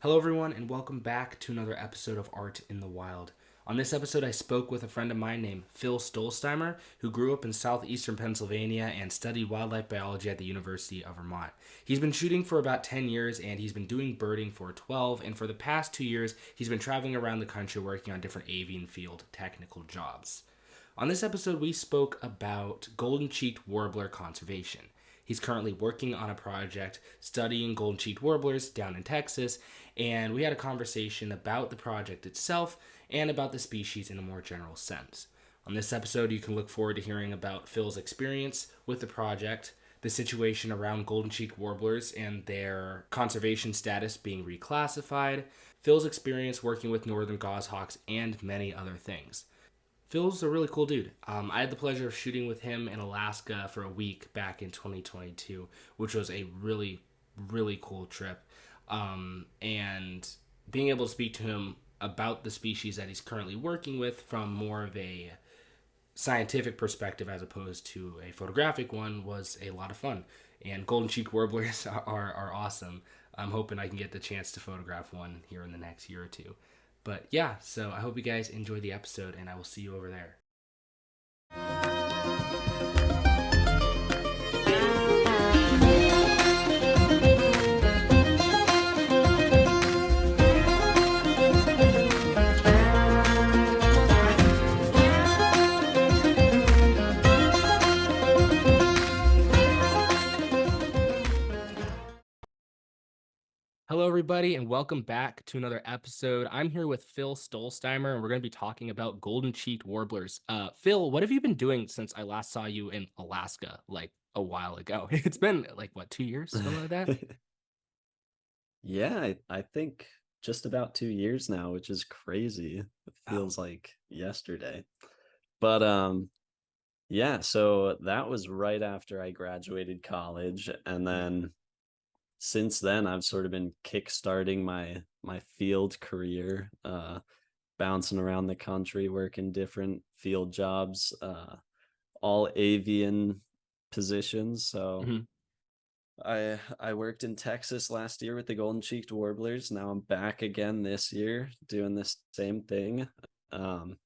Hello, everyone, and welcome back to another episode of Art in the Wild. On this episode, I spoke with a friend of mine named Phil Stollsteimer, who grew up in southeastern Pennsylvania and studied wildlife biology at the University of Vermont. He's been shooting for about 10 years, and he's been doing birding for 12, and for the past 2 years, he's been traveling around the country working on different avian field technical jobs. On this episode, we spoke about golden-cheeked warbler conservation. He's currently working on a project studying golden-cheeked warblers down in Texas, and we had a conversation about the project itself and about the species in a more general sense. On this episode, you can look forward to hearing about Phil's experience with the project, the situation around golden-cheeked warblers and their conservation status being reclassified, Phil's experience working with northern goshawks, and many other things. Phil's a really cool dude. I had the pleasure of shooting with him in Alaska for a week back in 2022, which was a really, really cool trip. And being able to speak to him about the species that he's currently working with from more of a scientific perspective as opposed to a photographic one was a lot of fun. And golden cheek warblers are awesome. I'm hoping I can get the chance to photograph one here in the next year or two. But yeah, so I hope you guys enjoy the episode, and I will see you over there. Hello, everybody, and welcome back to another episode. I'm here with Phil Stollsteimer, and we're going to be talking about golden-cheeked warblers. Phil, what have you been doing since I last saw you in Alaska, like a while ago? It's been like, what, 2 years, something like that? Yeah, I think just about 2 years now, which is crazy. It Oh, feels like yesterday. But yeah, so that was right after I graduated college, and yeah. then since then I've sort of been kickstarting my field career, bouncing around the country, working different field jobs, all avian positions. So Mhm. I worked in Texas last year with the golden-cheeked warblers. Now I'm back again this year doing the same thing. Um,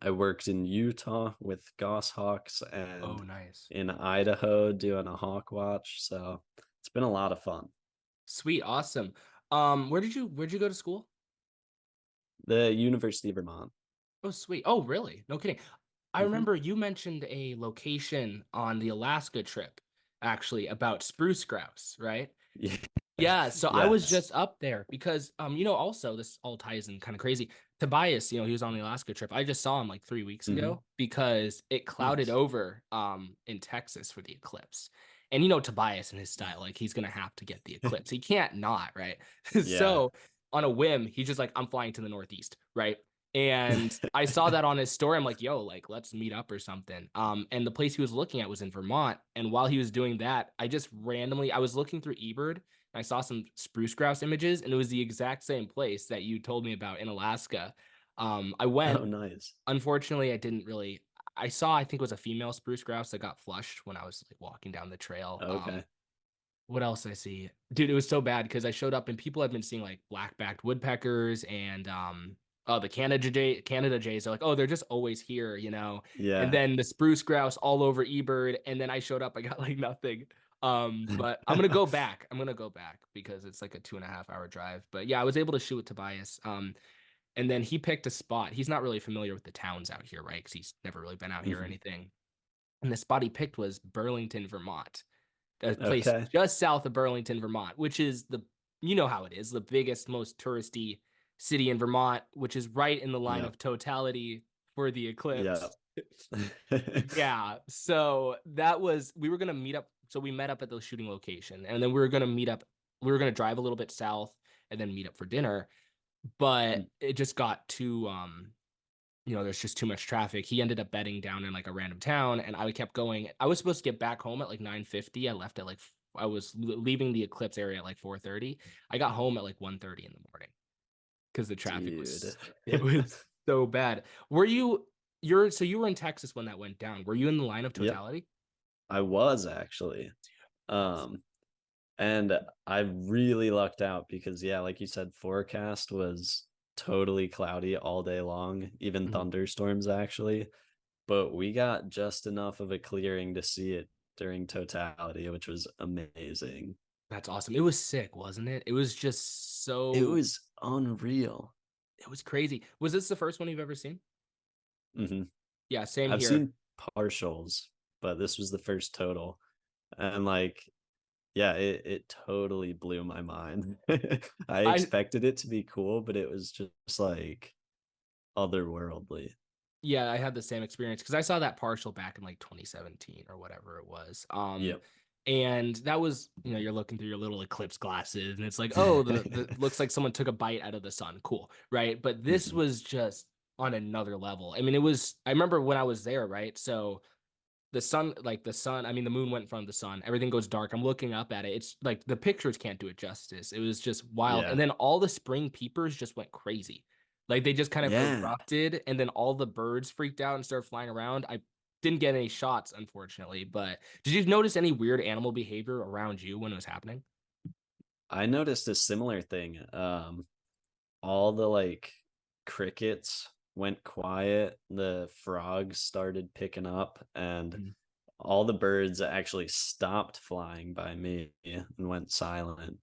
I worked in Utah with goshawks Oh, and nice. in Idaho doing a hawk watch. So it's been a lot of fun. Sweet, awesome. Where'd you go to school? The University of Vermont. Oh, sweet. Oh, really? No kidding. I Hmm. remember you mentioned a location on the Alaska trip, actually, about spruce grouse, right? Yeah. Yeah, so I was Yes. just up there because also this all ties in kind of crazy. Tobias, he was on the Alaska trip. I just saw him like 3 weeks Hmm. ago because it clouded Nice. over in Texas for the eclipse. And Tobias and his style, like he's gonna have to get the eclipse. He can't not, right? Yeah. So on a whim, he's just like, I'm flying to the Northeast, right? And I saw that on his story. I'm like, yo, like let's meet up or something. And the place he was looking at was in Vermont. And while he was doing that, I was looking through eBird. I saw some spruce grouse images, and it was the exact same place that you told me about in Alaska. I Oh, went. nice. Unfortunately, I didn't really. I saw, I think it was a female spruce grouse that got flushed when I was like walking down the trail. Okay. What else I see? Dude, it was so bad because I showed up and people have been seeing like black-backed woodpeckers and the Canada jays. They're like, oh, they're just always here. And Yeah. then the spruce grouse all over eBird, and then I showed up, I got like nothing. But I'm gonna go back. I'm gonna go back because it's like a 2.5 hour drive. But yeah, I was able to shoot with Tobias. And then he picked a spot. He's not really familiar with the towns out here, right? Because he's never really been out here or Hmm. anything. And the spot he picked was Burlington, Vermont, a place Okay. just south of Burlington, Vermont, which is you know how it is, the biggest, most touristy city in Vermont, which is right in the line Yeah. of totality for the Yeah. eclipse. Yeah. So we were going to meet up. So we met up at the shooting location and then we were going to meet up. We were going to drive a little bit south and then meet up for dinner. But it just got too, there's just too much traffic. He ended up bedding down in like a random town, and I kept going. I was supposed to get back home at like 9:50. I left at like I was leaving the eclipse area at like 4:30. I got home at like 1:30 in the morning because the traffic Dude. was it was so bad. Were you you were in Texas when that went down? Were you in the line of Yep. totality? I was actually. Awesome. Um, And I really lucked out because, yeah, like you said, forecast was totally cloudy all day long, even Mhm. thunderstorms actually. But we got just enough of a clearing to see it during totality, which was amazing. That's awesome. It was sick, wasn't it? It was just It so, was unreal. it was crazy. Was this the first one you've ever seen? Hmm. Yeah, same I've here. seen partials, but this was the first total. And like, yeah, it totally blew my mind. I I expected it to be cool, but it was just like otherworldly. Yeah, I had the same experience because I saw that partial back in like 2017 or whatever it was. Yep. And that was, you're looking through your little eclipse glasses and it's like, oh, the looks like someone took a bite out of the sun. Cool, right? But this Mhm. was just on another level. I mean, I remember when I was there, right? So the sun, I mean, the moon went in front of the sun. Everything goes dark. I'm looking up at it. It's like the pictures can't do it justice. It was just wild. And Yeah. then all the spring peepers just went crazy. Like they just kind of Yeah. erupted, and then all the birds freaked out and started flying around. I didn't get any shots, unfortunately. But did you notice any weird animal behavior around you when it was happening? I noticed a similar thing. All the like crickets went quiet, the frogs started picking up, and Mhm. all the birds actually stopped flying by me and went silent.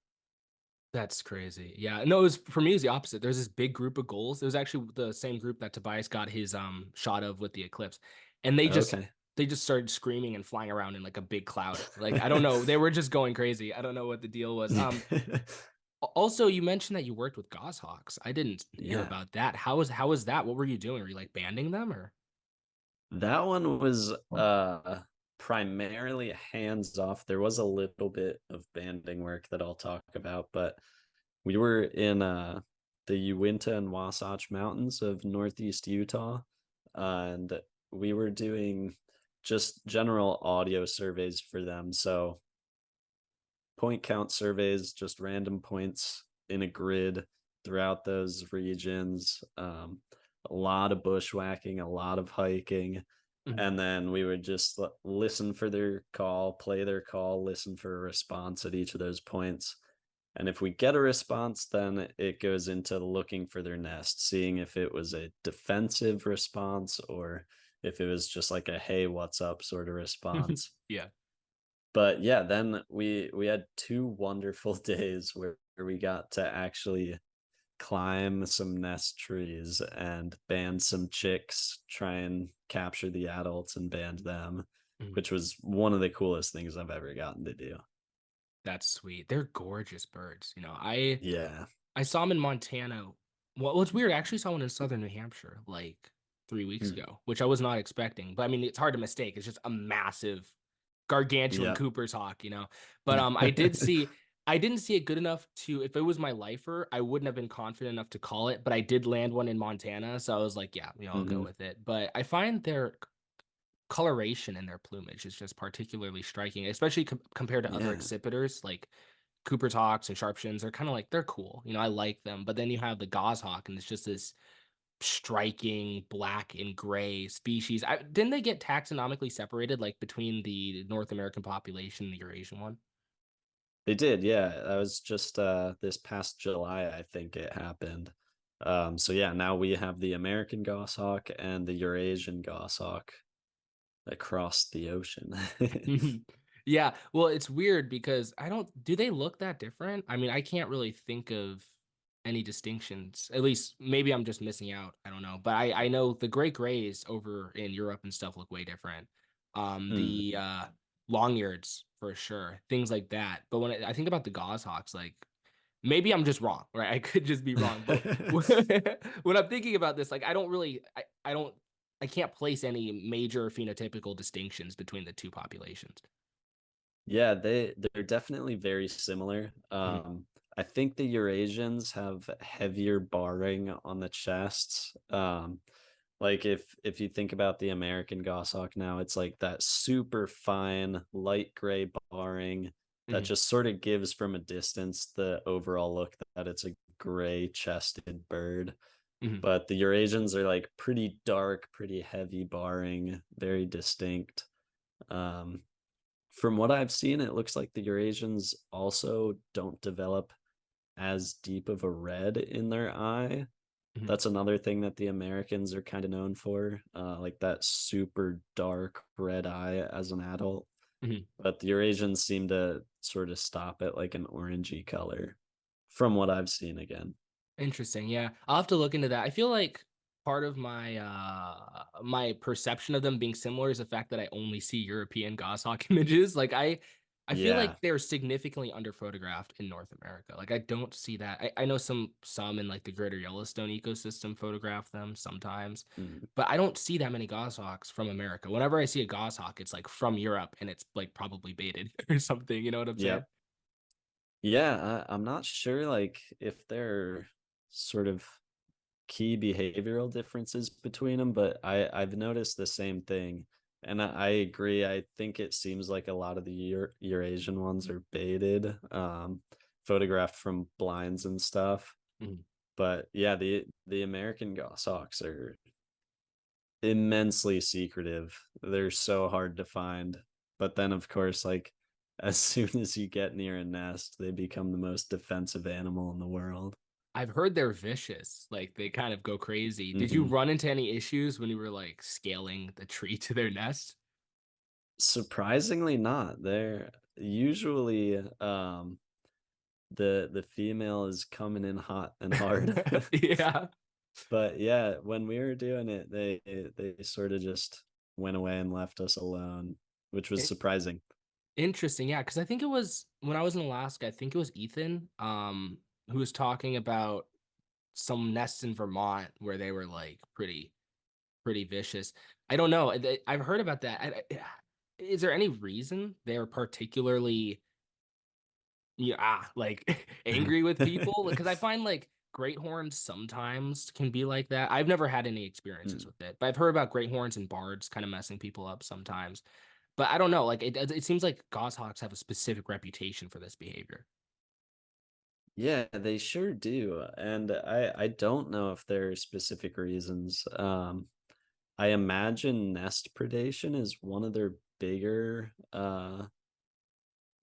That's crazy. Yeah. No, it was for me, it was the opposite. There's this big group of gulls. It was actually the same group that Tobias got his shot of with the eclipse. And Okay. they just started screaming and flying around in like a big cloud. Like I don't know. They were just going crazy. I don't know what the deal was. Also you mentioned that you worked with goshawks. I didn't hear Yeah. about that. How was that? What were you doing? Were you like banding them or? That one was primarily hands off. There was a little bit of banding work that I'll talk about, but we were in the Uinta and Wasatch Mountains of Northeast Utah, and we were doing just general audio surveys for them. So point count surveys, just random points in a grid throughout those regions. A lot of bushwhacking, a lot of hiking. Mhm. And then we would just listen for their call, play their call, listen for a response at each of those points. And if we get a response, then it goes into looking for their nest, seeing if it was a defensive response or if it was just like a hey, what's up sort of response. Yeah. But yeah, then we had two wonderful days where we got to actually climb some nest trees and band some chicks, try and capture the adults and band them, Mhm. which was one of the coolest things I've ever gotten to do. That's sweet. They're gorgeous birds. I Yeah. I saw them in Montana. Well, it's weird. I actually saw one in southern New Hampshire like 3 weeks Hmm. ago, which I was not expecting. But I mean, it's hard to mistake. It's just a massive, gargantuan Yep. Cooper's hawk. But I didn't see it good enough to. If it was my lifer, I wouldn't have been confident enough to call it. But I did land one in Montana, so I was like, yeah, I'll go Hmm. with it. But I find their coloration in their plumage is just particularly striking, especially compared to other Yeah. accipiters like Cooper's hawks and sharpshins. They're kind of like they're cool. I like them. But then you have the goshawk, and it's just this striking black and gray species. Didn't they get taxonomically separated like between the North American population and the Eurasian one? They did, yeah. That was just this past July, I think it happened. So yeah, now we have the American goshawk and the Eurasian goshawk across the ocean. Yeah, well, it's weird because I don't do they look that different? I mean, I can't really think of any distinctions. At least maybe I'm just missing out. I don't know. But I know the great grays over in Europe and stuff look way different. Mm. The long-eareds for sure, things like that. But when I think about the goshawks, like maybe I'm just wrong, right? I could just be wrong. But when I'm thinking about this, like I don't I can't place any major phenotypical distinctions between the two populations. Yeah, they're definitely very similar. Mhm, I think the Eurasians have heavier barring on the chests. Like if you think about the American goshawk now, it's like that super fine light gray barring that mhm, just sort of gives from a distance the overall look that it's a gray chested bird. mhm. But the Eurasians are like pretty dark, pretty heavy barring, very distinct. Um, From what I've seen, it looks like the Eurasians also don't develop as deep of a red in their eye. Mhm, That's another thing that the Americans are kind of known for, like that super dark red eye as an adult. mhm. But the Eurasians seem to sort of stop at like an orangey color, from what I've seen again. Interesting. Yeah. I'll have to look into that. I feel like part of my perception of them being similar is the fact that I only see European goshawk images. Like I feel like Yeah. they're significantly under photographed in North America. Like I don't see that. I know some in like the greater Yellowstone ecosystem photograph them sometimes, Mm. but I don't see that many goshawks from America. Whenever I see a goshawk, it's like from Europe and it's like probably baited or something. You know what I'm saying? Yep. Yeah, I'm not sure like if there are sort of key behavioral differences between them, but I've noticed the same thing. And I agree. I think it seems like a lot of the Eurasian ones are baited, photographed from blinds and stuff. Mhm. But yeah, the American goshawks are immensely secretive. They're so hard to find. But then of course, like as soon as you get near a nest, they become the most defensive animal in the world. I've heard they're vicious. Like they kind of go crazy. Did you Mhm. run into any issues when you were like scaling the tree to their nest? Surprisingly not. They're usually the female is coming in hot and hard. Yeah. But yeah, when we were doing it, they sort of just went away and left us alone, which was I- surprising. Interesting. Yeah, because I think it was when I was in Alaska, I think it was Ethan, who was talking about some nests in Vermont where they were like pretty vicious. I don't know. I've heard about that. Is there any reason they're particularly yeah, like angry with people? Because I find like great horns sometimes can be like that. I've never had any experiences Mm. with it, but I've heard about great horns and bards kind of messing people up sometimes. But I don't know. Like it seems like goshawks have a specific reputation for this behavior. Yeah, they sure do. And I don't know if there are specific reasons. I imagine nest predation is one of their bigger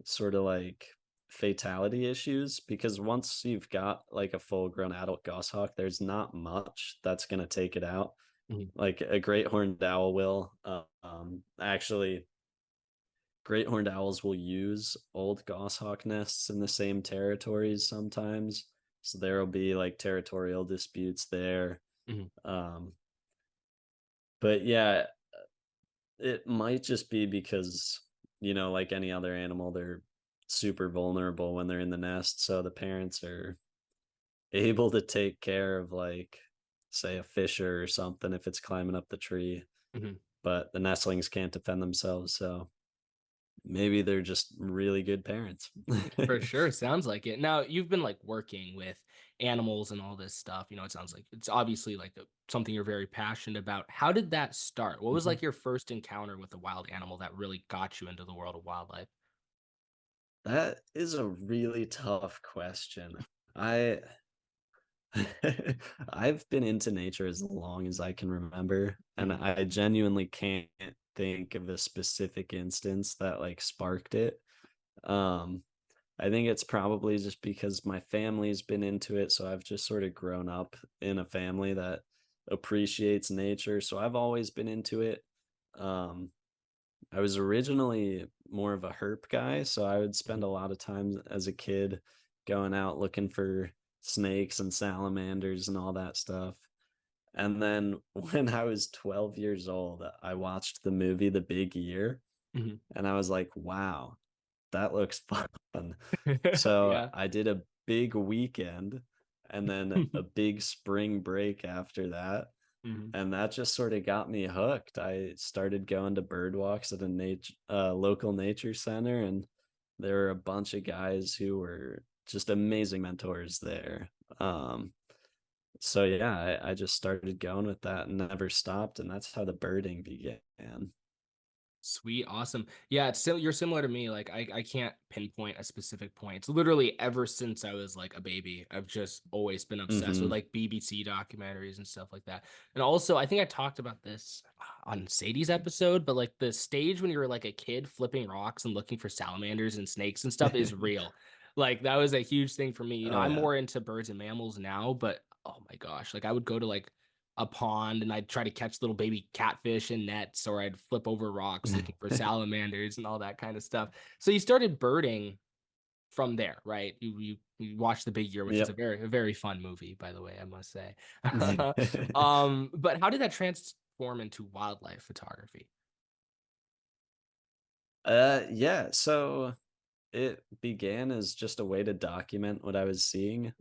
sort of like fatality issues because once you've got like a full grown adult goshawk, there's not much that's going to take it out. Mhm, Like a great horned owl will. Actually, great horned owls will use old goshawk nests in the same territories sometimes. So there will be like territorial disputes there. mhm. Um, but yeah, it might just be because, like any other animal, they're super vulnerable when they're in the nest. So the parents are able to take care of, like, say, a fisher or something if it's climbing up the tree, Mhm. but the nestlings can't defend themselves. So maybe they're just really good parents. For sure, sounds like it. Now, you've been like working with animals and all this stuff. It sounds like it's obviously like something you're very passionate about. How did that start? What was Mhm. like your first encounter with a wild animal that really got you into the world of wildlife? That is a really tough question. I I've been into nature as long as I can remember, and Mhm, I genuinely can't think of a specific instance that like sparked it. Um, I think it's probably just because my family's been into it, so I've just sort of grown up in a family that appreciates nature, so I've always been into it. Um, I was originally more of a herp guy, so I would spend mhm, a lot of time as a kid going out looking for snakes and salamanders and all that stuff. And then when I was 12 years old, I watched the movie The Big Year mhm. and I was like, wow, that looks fun. So Yeah. I did a big weekend and then a big spring break after that, Mhm. and that just sort of got me hooked. I started going to bird walks at a local nature center, and there were a bunch of guys who were just amazing mentors there. So yeah, I just started going with that and never stopped, and that's how the birding began. Sweet, awesome. Yeah, you're similar to me. Like I can't pinpoint a specific point. It's literally ever since I was like a baby, I've just always been obsessed with Hmm. like BBC documentaries and stuff like that. And also, I think I talked about this on Sadie's episode, but like the stage when you were like a kid flipping rocks and looking for salamanders and snakes and stuff is real. Like that was a huge thing for me. Oh I'm yeah. more into birds and mammals now, but oh my gosh, like I would go to like a pond and I'd try to catch little baby catfish in nets, or I'd flip over rocks looking for salamanders and all that kind of stuff. So you started birding from there, right? You watched The Big Year, which is Yep. a very fun movie, by the way, I must say. But how did that transform into wildlife photography? Yeah, so it began as just a way to document what I was seeing.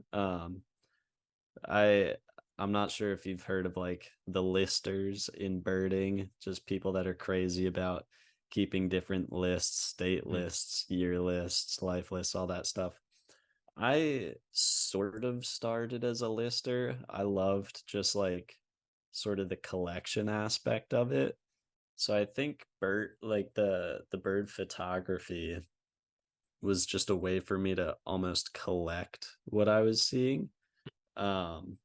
I I'm not sure if you've heard of like the listers in birding, just people that are crazy about keeping different lists, state Mhm. lists, year lists, life lists, all that stuff. I sort of started as a lister. I loved just like sort of the collection aspect of it. So I think the bird photography was just a way for me to almost collect what I was seeing. Um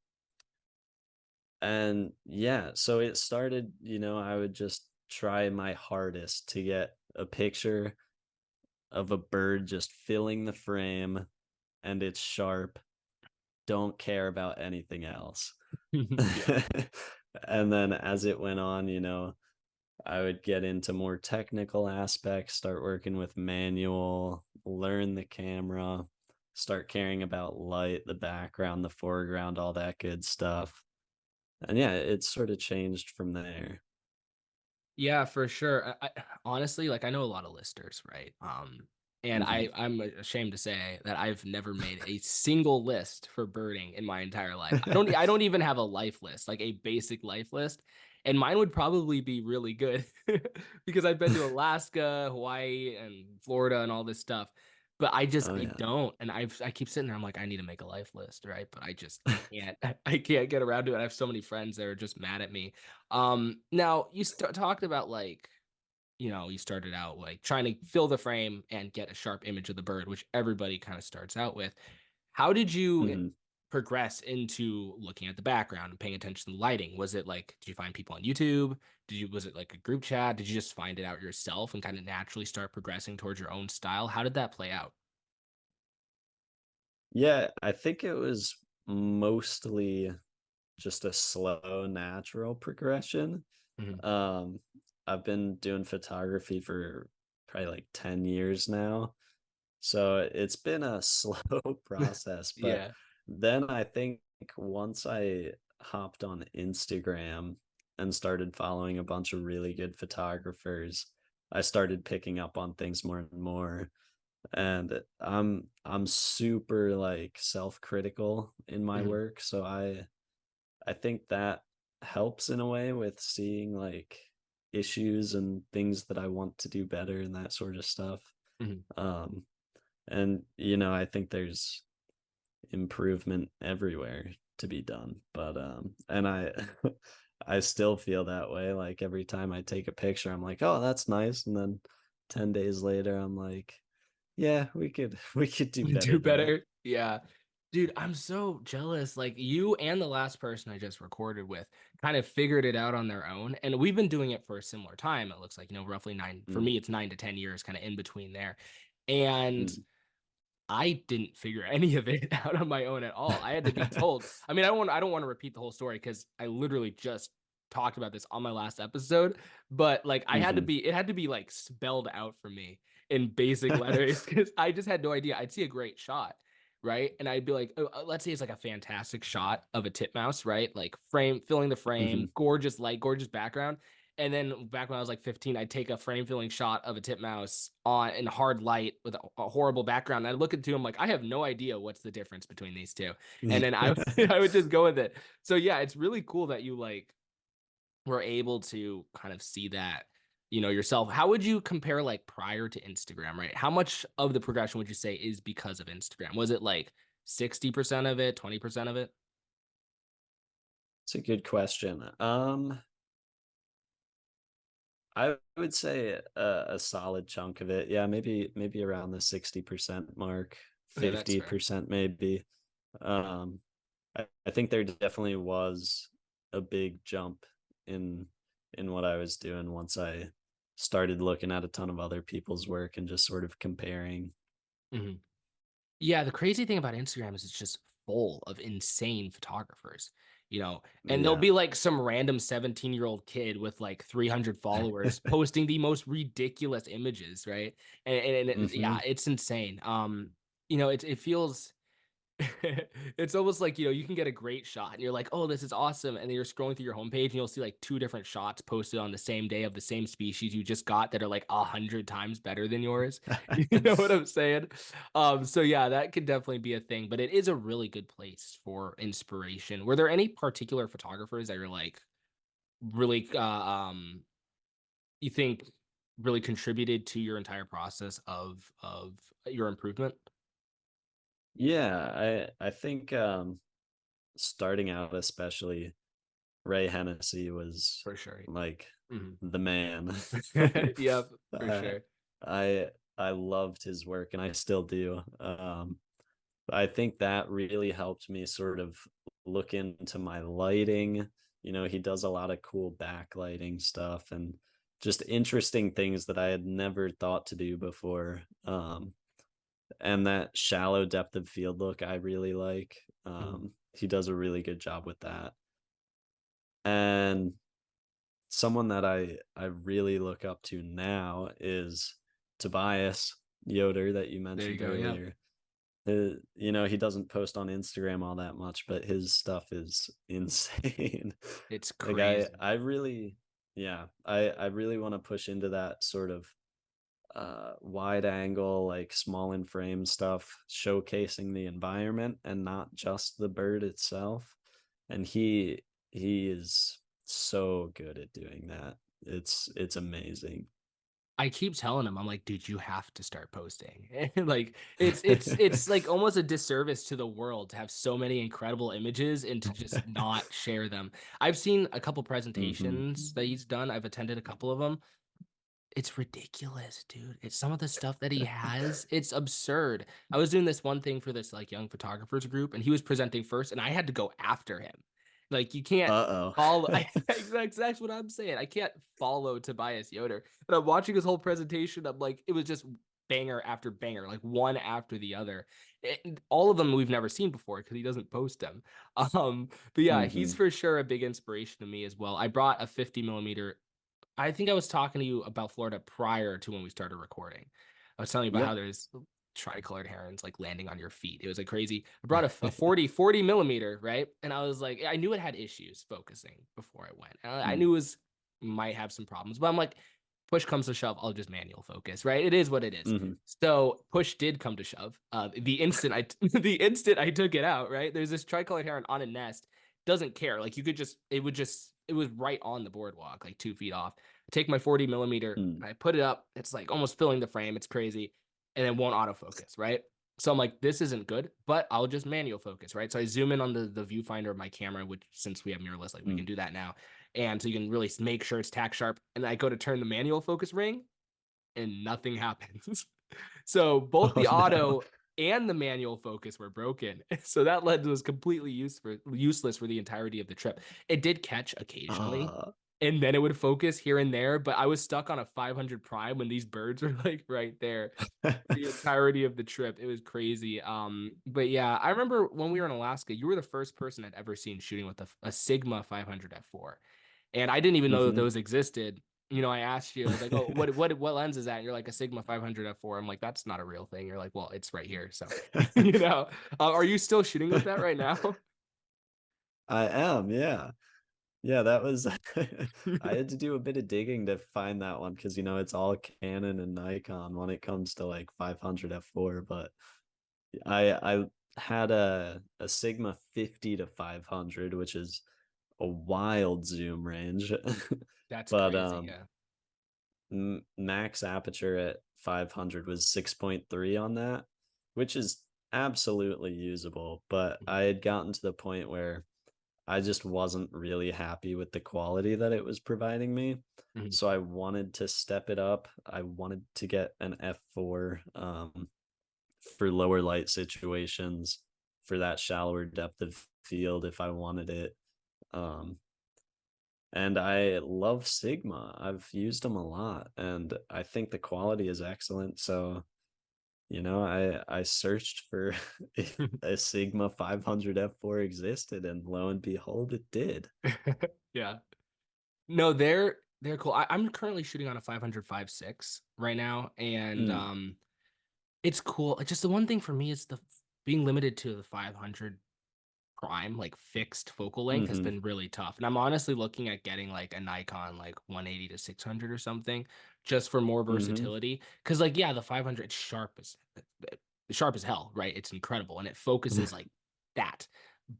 and yeah, so it started, I would just try my hardest to get a picture of a bird just filling the frame and it's sharp, don't care about anything else. Yeah. And then as it went on, I would get into more technical aspects, start working with manual, learn the camera, start caring about light, the background, the foreground, all that good stuff. And yeah, it sort of changed from there. Yeah, for sure. Honestly, like I know a lot of listers, right? And Mhm. I'm ashamed to say that I've never made a single list for birding in my entire life. I don't even have a life list, like a basic life list. And mine would probably be really good because I've been to Alaska, Hawaii, and Florida and all this stuff. But Oh I yeah. don't. And I keep sitting there, I'm like, I need to make a life list, right? But I can't I can't get around to it. I have so many friends that are just mad at me. Now you talked about like, you started out like trying to fill the frame and get a sharp image of the bird, which everybody kind of starts out with. How did you Mhm. progress into looking at the background and paying attention to the lighting? Was it like, did you find people on YouTube? Was it like a group chat? Did you just find it out yourself and kind of naturally start progressing towards your own style? How did that play out? Yeah, I think it was mostly just a slow, natural progression. Mhm. Um, I've been doing photography for probably like 10 years now. So it's been a slow process, but Yeah. then I think once I hopped on Instagram and started following a bunch of really good photographers, I started picking up on things more and more. And I'm super like self-critical in my Mhm. work, so I think that helps in a way with seeing like issues and things that I want to do better and that sort of stuff. Mhm. Um, and I think there's improvement everywhere to be done. But and I I still feel that way. Like every time I take a picture, I'm like, oh, that's nice. And then 10 days later, I'm like, yeah, we could do better Do than that. better. Yeah. Dude, I'm so jealous. Like you and the last person I just recorded with kind of figured it out on their own. And we've been doing it for a similar time. It looks like, roughly for Mm, me, it's 9 to 10 years, kind of in between there. And mm, I didn't figure any of it out on my own at all. I had to be told. I mean, I don't want to repeat the whole story because I literally just talked about this on my last episode, but like mhm. it had to be like spelled out for me in basic letters because I just had no idea. I'd see a great shot, right? And I'd be like, oh, let's say it's like a fantastic shot of a titmouse, right? Like filling the frame, Mhm. gorgeous light, gorgeous background. And then back when I was like 15, I'd take a frame filling shot of a titmouse on in hard light with a horrible background. And I'd look at two, I'm like, I have no idea what's the difference between these two. And then I would just go with it. So yeah, it's really cool that you like were able to kind of see that, yourself. How would you compare like prior to Instagram, right? How much of the progression would you say is because of Instagram? Was it like 60% of it, 20% of it? It's a good question. I would say a solid chunk of it. Yeah, maybe around the 60% mark, Yeah, that's fair. 50% maybe. Um, I think there definitely was a big jump in in what I was doing once I started looking at a ton of other people's work and just sort of comparing. Mhm. Yeah, the crazy thing about Instagram is it's just full of insane photographers, and there'll Yeah. be like some random 17-year-old kid with like 300 followers posting the most ridiculous images, right? Yeah, Hmm. it's insane. It feels it's almost like, you can get a great shot and you're like, oh, this is awesome. And then you're scrolling through your homepage and you'll see like two different shots posted on the same day of the same species you just got that are like 100 times better than yours. You know what I'm saying? So yeah, that could definitely be a thing, but it is a really good place for inspiration. Were there any particular photographers that you're like really you think really contributed to your entire process of your improvement? Yeah, I think starting out especially Ray Hennessy was For sure. like Mhm. the man. Yep, for I sure. I loved his work and I still do. I think that really helped me sort of look into my lighting. He does a lot of cool backlighting stuff and just interesting things that I had never thought to do before. And that shallow depth of field look I really like. Mhm. He does a really good job with that. And someone that I really look up to now is Tobias Yoder that you There you mentioned go, yeah. earlier. He doesn't post on Instagram all that much, but his stuff is insane. It's Like I crazy. I really yeah, I really want to push into that sort of wide angle, like small in frame stuff, showcasing the environment and not just the bird itself. And he is so good at doing that. It's amazing. I keep telling him, I'm like, dude, you have to start posting. Like it's like almost a disservice to the world to have so many incredible images and to just not share them. I've seen a couple Hmm. presentations that he's done. I've attended a couple of them. It's ridiculous, dude. It's some of the stuff that he has. It's absurd. I was doing this one thing for this like young photographers group, and he was presenting first, and I had to go after him. Like you can't Uh-oh. follow. That's what I'm saying. I can't follow Tobias Yoder. But I'm watching his whole presentation. I'm like, it was just banger after banger, like one after the other. All of them we've never seen before because he doesn't post them. But yeah, he's Hmm. for sure a big inspiration to me as well. I brought a 50 millimeter. I think I was talking to you about Florida prior to when we started recording. I was telling you about how Yep. there's tricolored herons like landing on your feet. It was like crazy. I brought a 40 millimeter, right? And I was like, I knew it had issues focusing before I went. I Mm. knew it was might have some problems, but I'm like, push comes to shove, I'll just manual focus, right? It is what it is. Hmm. So push did come to shove. The instant I the instant I took it out, right? There's this tricolored heron on a nest. Doesn't care. Like you could just it was right on the boardwalk, like 2 feet off. I take my 40 millimeter, Mm. and I put it up. It's like almost filling the frame. It's crazy. And it won't autofocus, right? So I'm like, this isn't good, but I'll just manual focus, right? So I zoom in on the viewfinder of my camera, which since we have mirrorless, like we can Mm. do that now. And so you can really make sure it's tack sharp. And I go to turn the manual focus ring and nothing happens. So both Oh the no. auto and the manual focus were broken. So that led to us completely useless for the entirety of the trip. It did catch occasionally, Uh, and then it would focus here and there, but I was stuck on a 500 prime when these birds were like right there the entirety of the trip. It was crazy. But yeah, I remember when we were in Alaska, you were the first person I'd ever seen shooting with a Sigma 500 f4, and I didn't even know that mhm. those existed. I asked you, I was like, "Oh, what lens is that?" And you're like, "A Sigma 500 f4." I'm like, "That's not a real thing." You're like, "Well, it's right here." So, you know, are you still shooting with that right now? I am, yeah. Yeah, that was I had to do a bit of digging to find that one because it's all Canon and Nikon when it comes to like 500 f4, but I had a Sigma 50 to 500, which is a wild zoom range. That's But crazy. Yeah. max aperture at 500 was 6.3 on that, which is absolutely usable, but I had gotten to the point where I just wasn't really happy with the quality that it was providing me. Mhm. So I wanted to step it up. I wanted to get an F4 for lower light situations, for that shallower depth of field if I wanted it. Um, and I love Sigma. I've used them a lot, and I think the quality is excellent. So, I searched for if a Sigma 500 F4 existed, and lo and behold, it did. Yeah. No, they're cool. I'm currently shooting on a 500 right now, and Mm, it's cool. Just the one thing for me is the being limited to the 500 prime, like fixed focal length, has mm-hmm, been really tough. And I'm honestly looking at getting like a Nikon like 180 to 600 or something, just for more mm-hmm. versatility. Because like yeah, the 500 it's sharp as hell, right? It's incredible, and it focuses like that.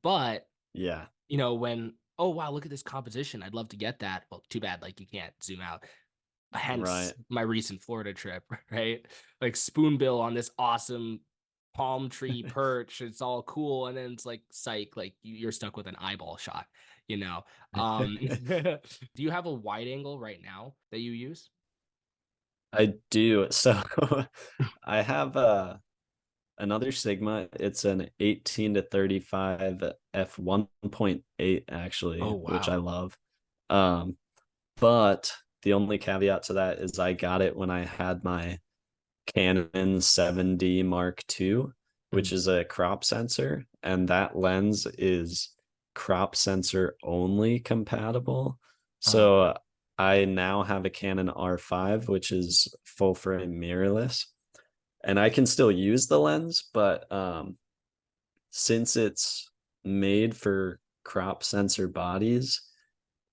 But Yeah, when oh wow, look at this composition, I'd love to get that. Well, too bad, like you can't zoom out. Hence right. my recent Florida trip, right? Like spoonbill on this awesome palm tree perch. It's all cool, and then it's like psych, like you're stuck with an eyeball shot, you know. Do you have a wide angle right now that you use? I do. So I have another Sigma. It's an 18 to 35 f 1.8 actually, Oh which I wow. love. Um, but the only caveat to that is I got it when I had my Canon 7D Mark II, which Mhm. is a crop sensor, and that lens is crop sensor only compatible. Uh, So I now have a Canon R5, which is full frame mirrorless, and I can still use the lens, but since it's made for crop sensor bodies,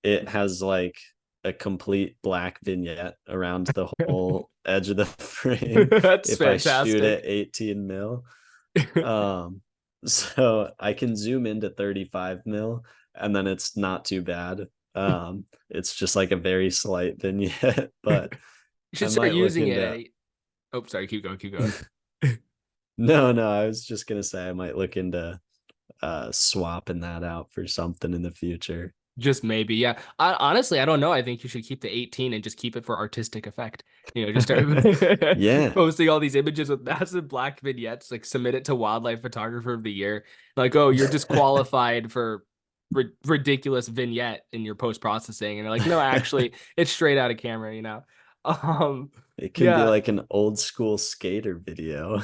it has like a complete black vignette around the whole edge of the frame that's if I shoot fantastic. at 18 mil. Um, so I can zoom into 35 mil, and then it's not too bad. It's just like a very slight vignette, You but I should start might look using into it. Oh, sorry, keep going, keep going. no, I was just gonna say I might look into swapping that out for something in the future. Just maybe, yeah. Honestly, I don't know. I think you should keep the 18 and just keep it for artistic effect. Just start Yeah, posting all these images with massive black vignettes, like submit it to Wildlife Photographer of the Year. Like, oh, you're disqualified for ridiculous vignette in your post processing, and they're like, no, actually, it's straight out of camera. Um, it can be yeah, like an old school skater video.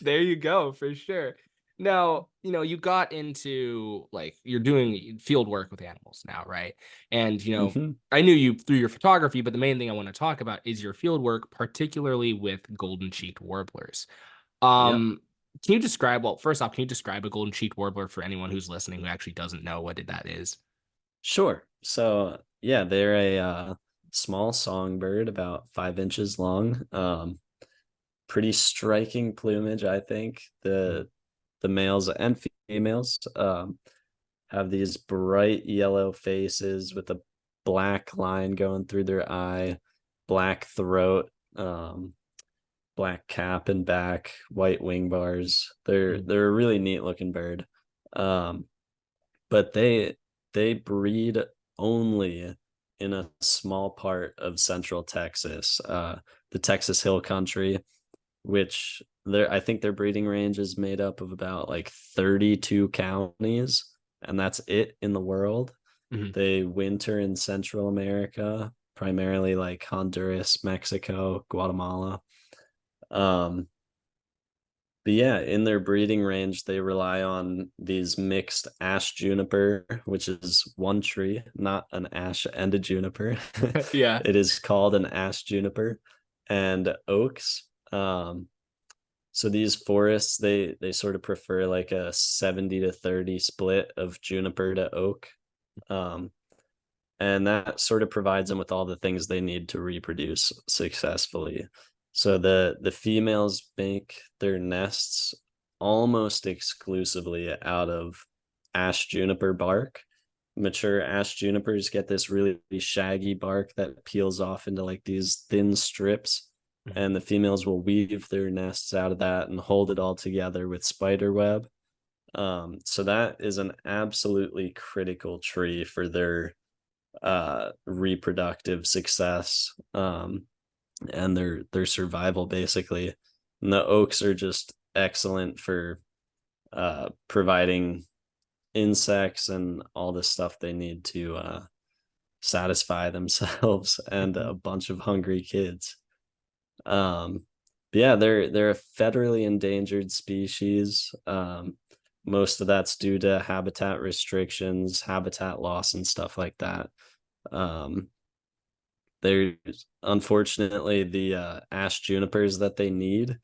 there you go, for sure. Now, you got into like you're doing field work with animals now, right? And Hmm. I knew you through your photography, but the main thing I want to talk about is your field work, particularly with golden-cheeked warblers. Yep. Um, can you describe, well, first off, can you describe a golden-cheeked warbler for anyone who's listening who actually doesn't know what that is? Sure. So yeah, they're a small songbird, about 5 inches long. Pretty striking plumage, I think. The males and females have these bright yellow faces with a black line going through their eye, black throat, black cap and back, white wing bars. Mhm. They're a really neat looking bird. Um, but they breed only in a small part of central Texas, the Texas Hill Country, which I think their breeding range is made up of about like 32 counties, and that's it in the world. Mhm. They winter in Central America, primarily like Honduras, Mexico, Guatemala. Um, but yeah, in their breeding range, they rely on these mixed ash juniper, which is one tree, not an ash and a juniper. Yeah. It is called an ash juniper, and oaks. So these forests, they sort of prefer like a 70 to 30 split of juniper to oak. Um, and that sort of provides them with all the things they need to reproduce successfully. So the females make their nests almost exclusively out of ash juniper bark. Mature ash junipers get this really shaggy bark that peels off into like these thin strips, Mhm. and the females will weave their nests out of that and hold it all together with spider web. So that is an absolutely critical tree for their reproductive success, and their survival basically. And the oaks are just excellent for providing insects and all the stuff they need to satisfy themselves and a bunch of hungry kids. Um, yeah, they're a federally endangered species. Most of that's due to habitat restrictions, habitat loss, and stuff like that. Um, there's unfortunately the ash junipers that they need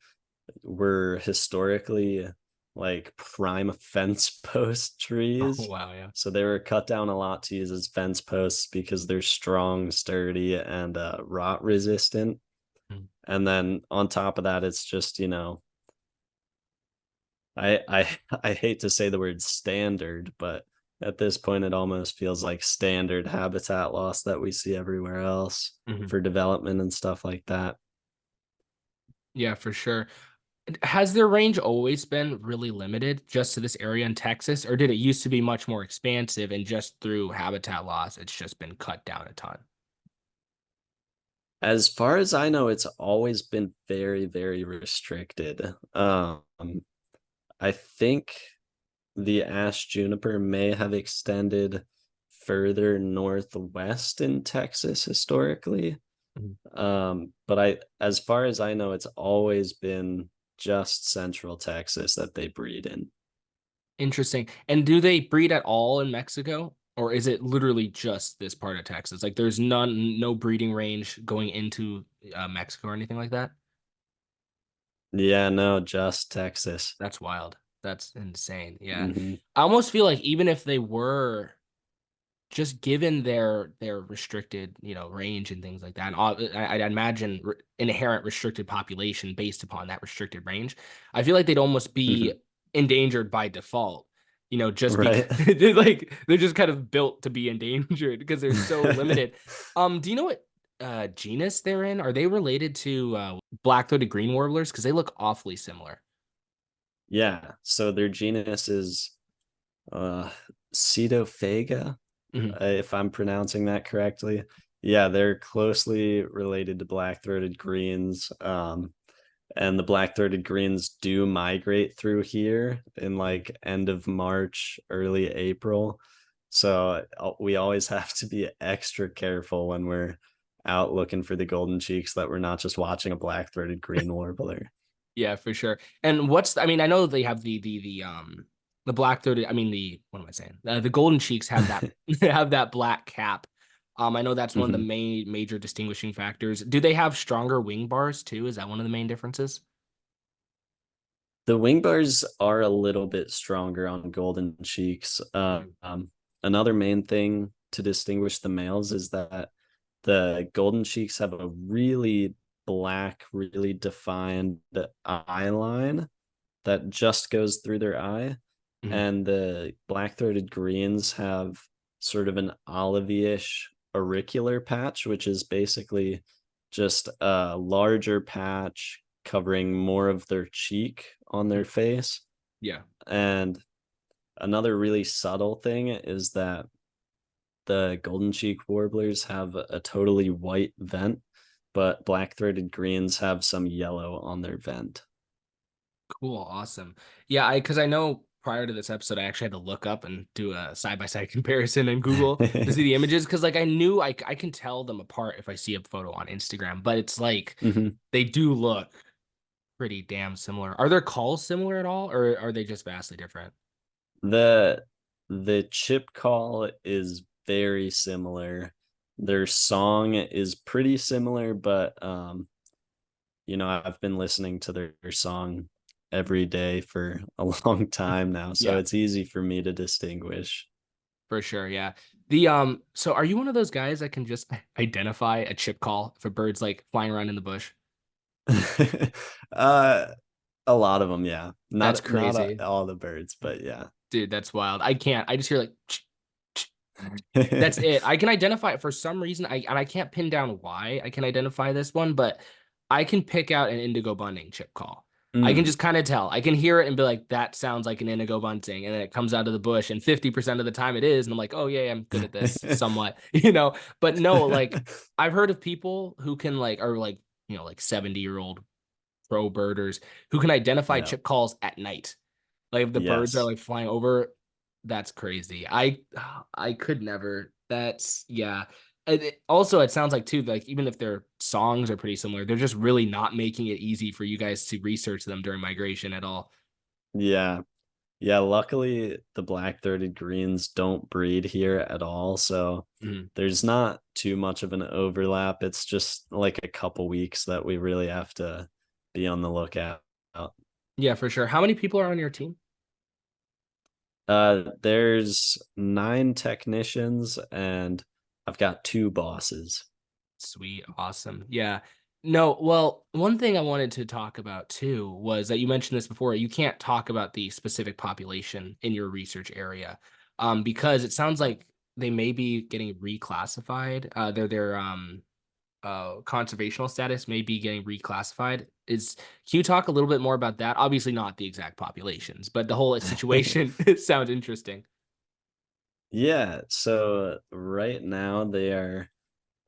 were historically like prime fence post Oh, trees. wow, yeah. So they were cut down a lot to use as fence posts because they're strong, sturdy, and rot resistant. Mm. And then on top of that, it's just, I I hate to say the word standard, but at this point it almost feels like standard habitat loss that we see everywhere else Mhm. for development and stuff like that. Yeah, for sure. Has their range always been really limited just to this area in Texas, or did it used to be much more expansive and just through habitat loss, it's just been cut down a ton? As far as I know, it's always been very, very restricted. I think the ash juniper may have extended further northwest in Texas historically. Mhm. But as far as I know, it's always been just central Texas that they breed in. Interesting. And do they breed at all in Mexico? Or is it literally just this part of Texas? Like there's no breeding range going into Mexico or anything like that? Yeah, no, just Texas. That's wild. That's insane. Yeah. Hmm. I almost feel like even if they were just given their restricted, range and things like that, and I'd imagine inherent restricted population based upon that restricted range, I feel like they'd almost be Hmm. endangered by default, just because Right. they're just kind of built to be endangered because they're so limited. Do you know what genus they're in? Are they related to black-throated green warblers? Because they look awfully similar. Yeah. So their genus is uh Cetophaga, Mhm. if I'm pronouncing that correctly. Yeah, they're closely related to black-throated greens. And the black-throated greens do migrate through here in like end of March, early April. So we always have to be extra careful when we're out looking for the golden cheeks that we're not just watching a black-throated green warbler. Yeah, for sure. And I mean, I know they have the black throated. I mean, the what am I saying? The golden cheeks have that have that black cap. I know that's one of the Mhm. main major distinguishing factors. Do they have stronger wing bars too? Is that one of the main differences? The wing bars are a little bit stronger on golden cheeks. Mhm. Another main thing to distinguish the males is that the golden cheeks have a really black, really defined eye line that just goes through their eye. Mhm. And the black-throated greens have sort of an olivey-ish auricular patch, which is basically just a larger patch covering more of their cheek on their face. Yeah. And another really subtle thing is that the golden cheek warblers have a totally white vent, but black-throated greens have some yellow on their vent. Cool. Awesome. Yeah, because I know prior to this episode, I actually had to look up and do a side by side comparison in Google to see the images because, like, I knew I can tell them apart if I see a photo on Instagram, but it's like Mhm. they do look pretty damn similar. Are their calls similar at all, or are they just vastly different? The the chip call is very similar. Their song is pretty similar, but I've been listening to their song every day for a long time now, so Yeah, it's easy for me to distinguish. for sure. Yeah. So are you one of those guys that can just identify a chip call if a bird's like flying around in the bush? uh a lot of them, yeah. That's Not crazy. all the birds, but yeah. Dude, that's wild. I can't. I just hear like that's it. I can identify it for some reason. I can't pin down why I can identify this one, but I can pick out an indigo bunting chip call. I can Mm. just kind of tell. I can hear it and be like, that sounds like an indigo bunting. And then it comes out of the bush, and 50% of the time it is. And I'm like, oh, yeah, I'm good at this somewhat, But no, like, I've heard of people who can, like, are like, like 70-year-old pro birders who can identify Yeah. chip calls at night. Like, if the birds are Yes. like flying over, that's crazy. I could never. That's, yeah. Also, it sounds like too, like even if their songs are pretty similar, they're just really not making it easy for you guys to research them during migration at all. Yeah. Yeah, luckily the black-throated greens don't breed here at all, so Mhm. there's not too much of an overlap. It's just like a couple weeks that we really have to be on the lookout. Yeah, for sure. How many people are on your team? There's 9 technicians and I've got 2 bosses. Sweet, awesome. Yeah. No, well, one thing I wanted to talk about too was that you mentioned this before. You can't talk about the specific population in your research area, because it sounds like they may be getting reclassified. Their conservational status may be getting reclassified. Can you talk a little bit more about that? Obviously, not the exact populations, but the whole situation sounds interesting. Yeah, so right now they are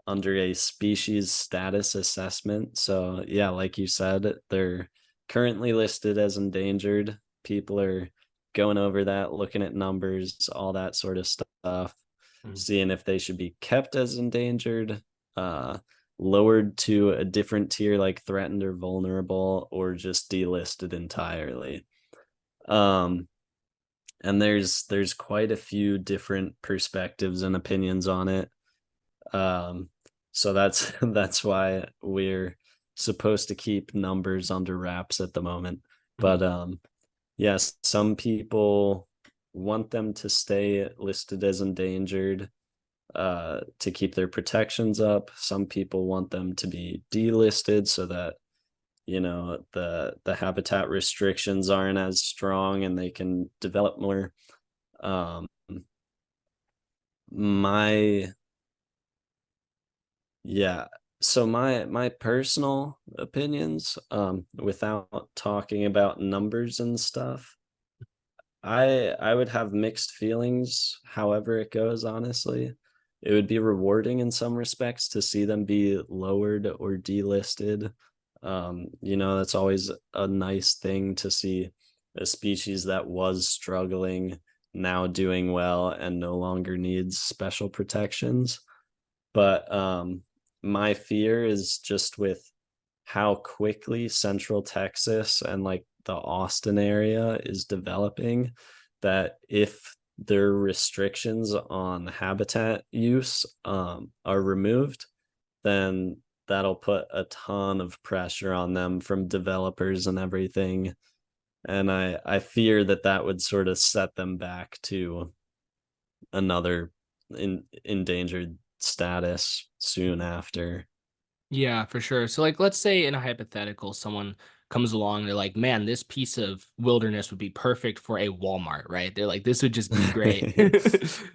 under a species status assessment. So, yeah, like you said, they're currently listed as endangered. People are going over that, looking at numbers, all that sort of stuff, Mhm. seeing if they should be kept as endangered, uh, lowered to a different tier like threatened or vulnerable, or just delisted entirely. Um, and there's quite a few different perspectives and opinions on it. Um, so that's that's why we're supposed to keep numbers under wraps at the moment. Mhm. But yes, some people want them to stay listed as endangered to keep their protections up. Some people want them to be delisted so that the habitat restrictions aren't as strong and they can develop more. Um, my Yeah. So my personal opinions, without talking about numbers and stuff, I would have mixed feelings however it goes, honestly. It would be rewarding in some respects to see them be lowered or delisted. That's always a nice thing to see a species that was struggling now doing well and no longer needs special protections. But my fear is just with how quickly Central Texas and like the Austin area is developing, that if their restrictions on habitat use are removed, then that'll put a ton of pressure on them from developers and everything. And I fear that that would sort of set them back to another endangered status soon after. Yeah, for sure. So, like, let's say in a hypothetical, someone comes along, they're like, man, this piece of wilderness would be perfect for a Walmart, right? They're like, this would just be great.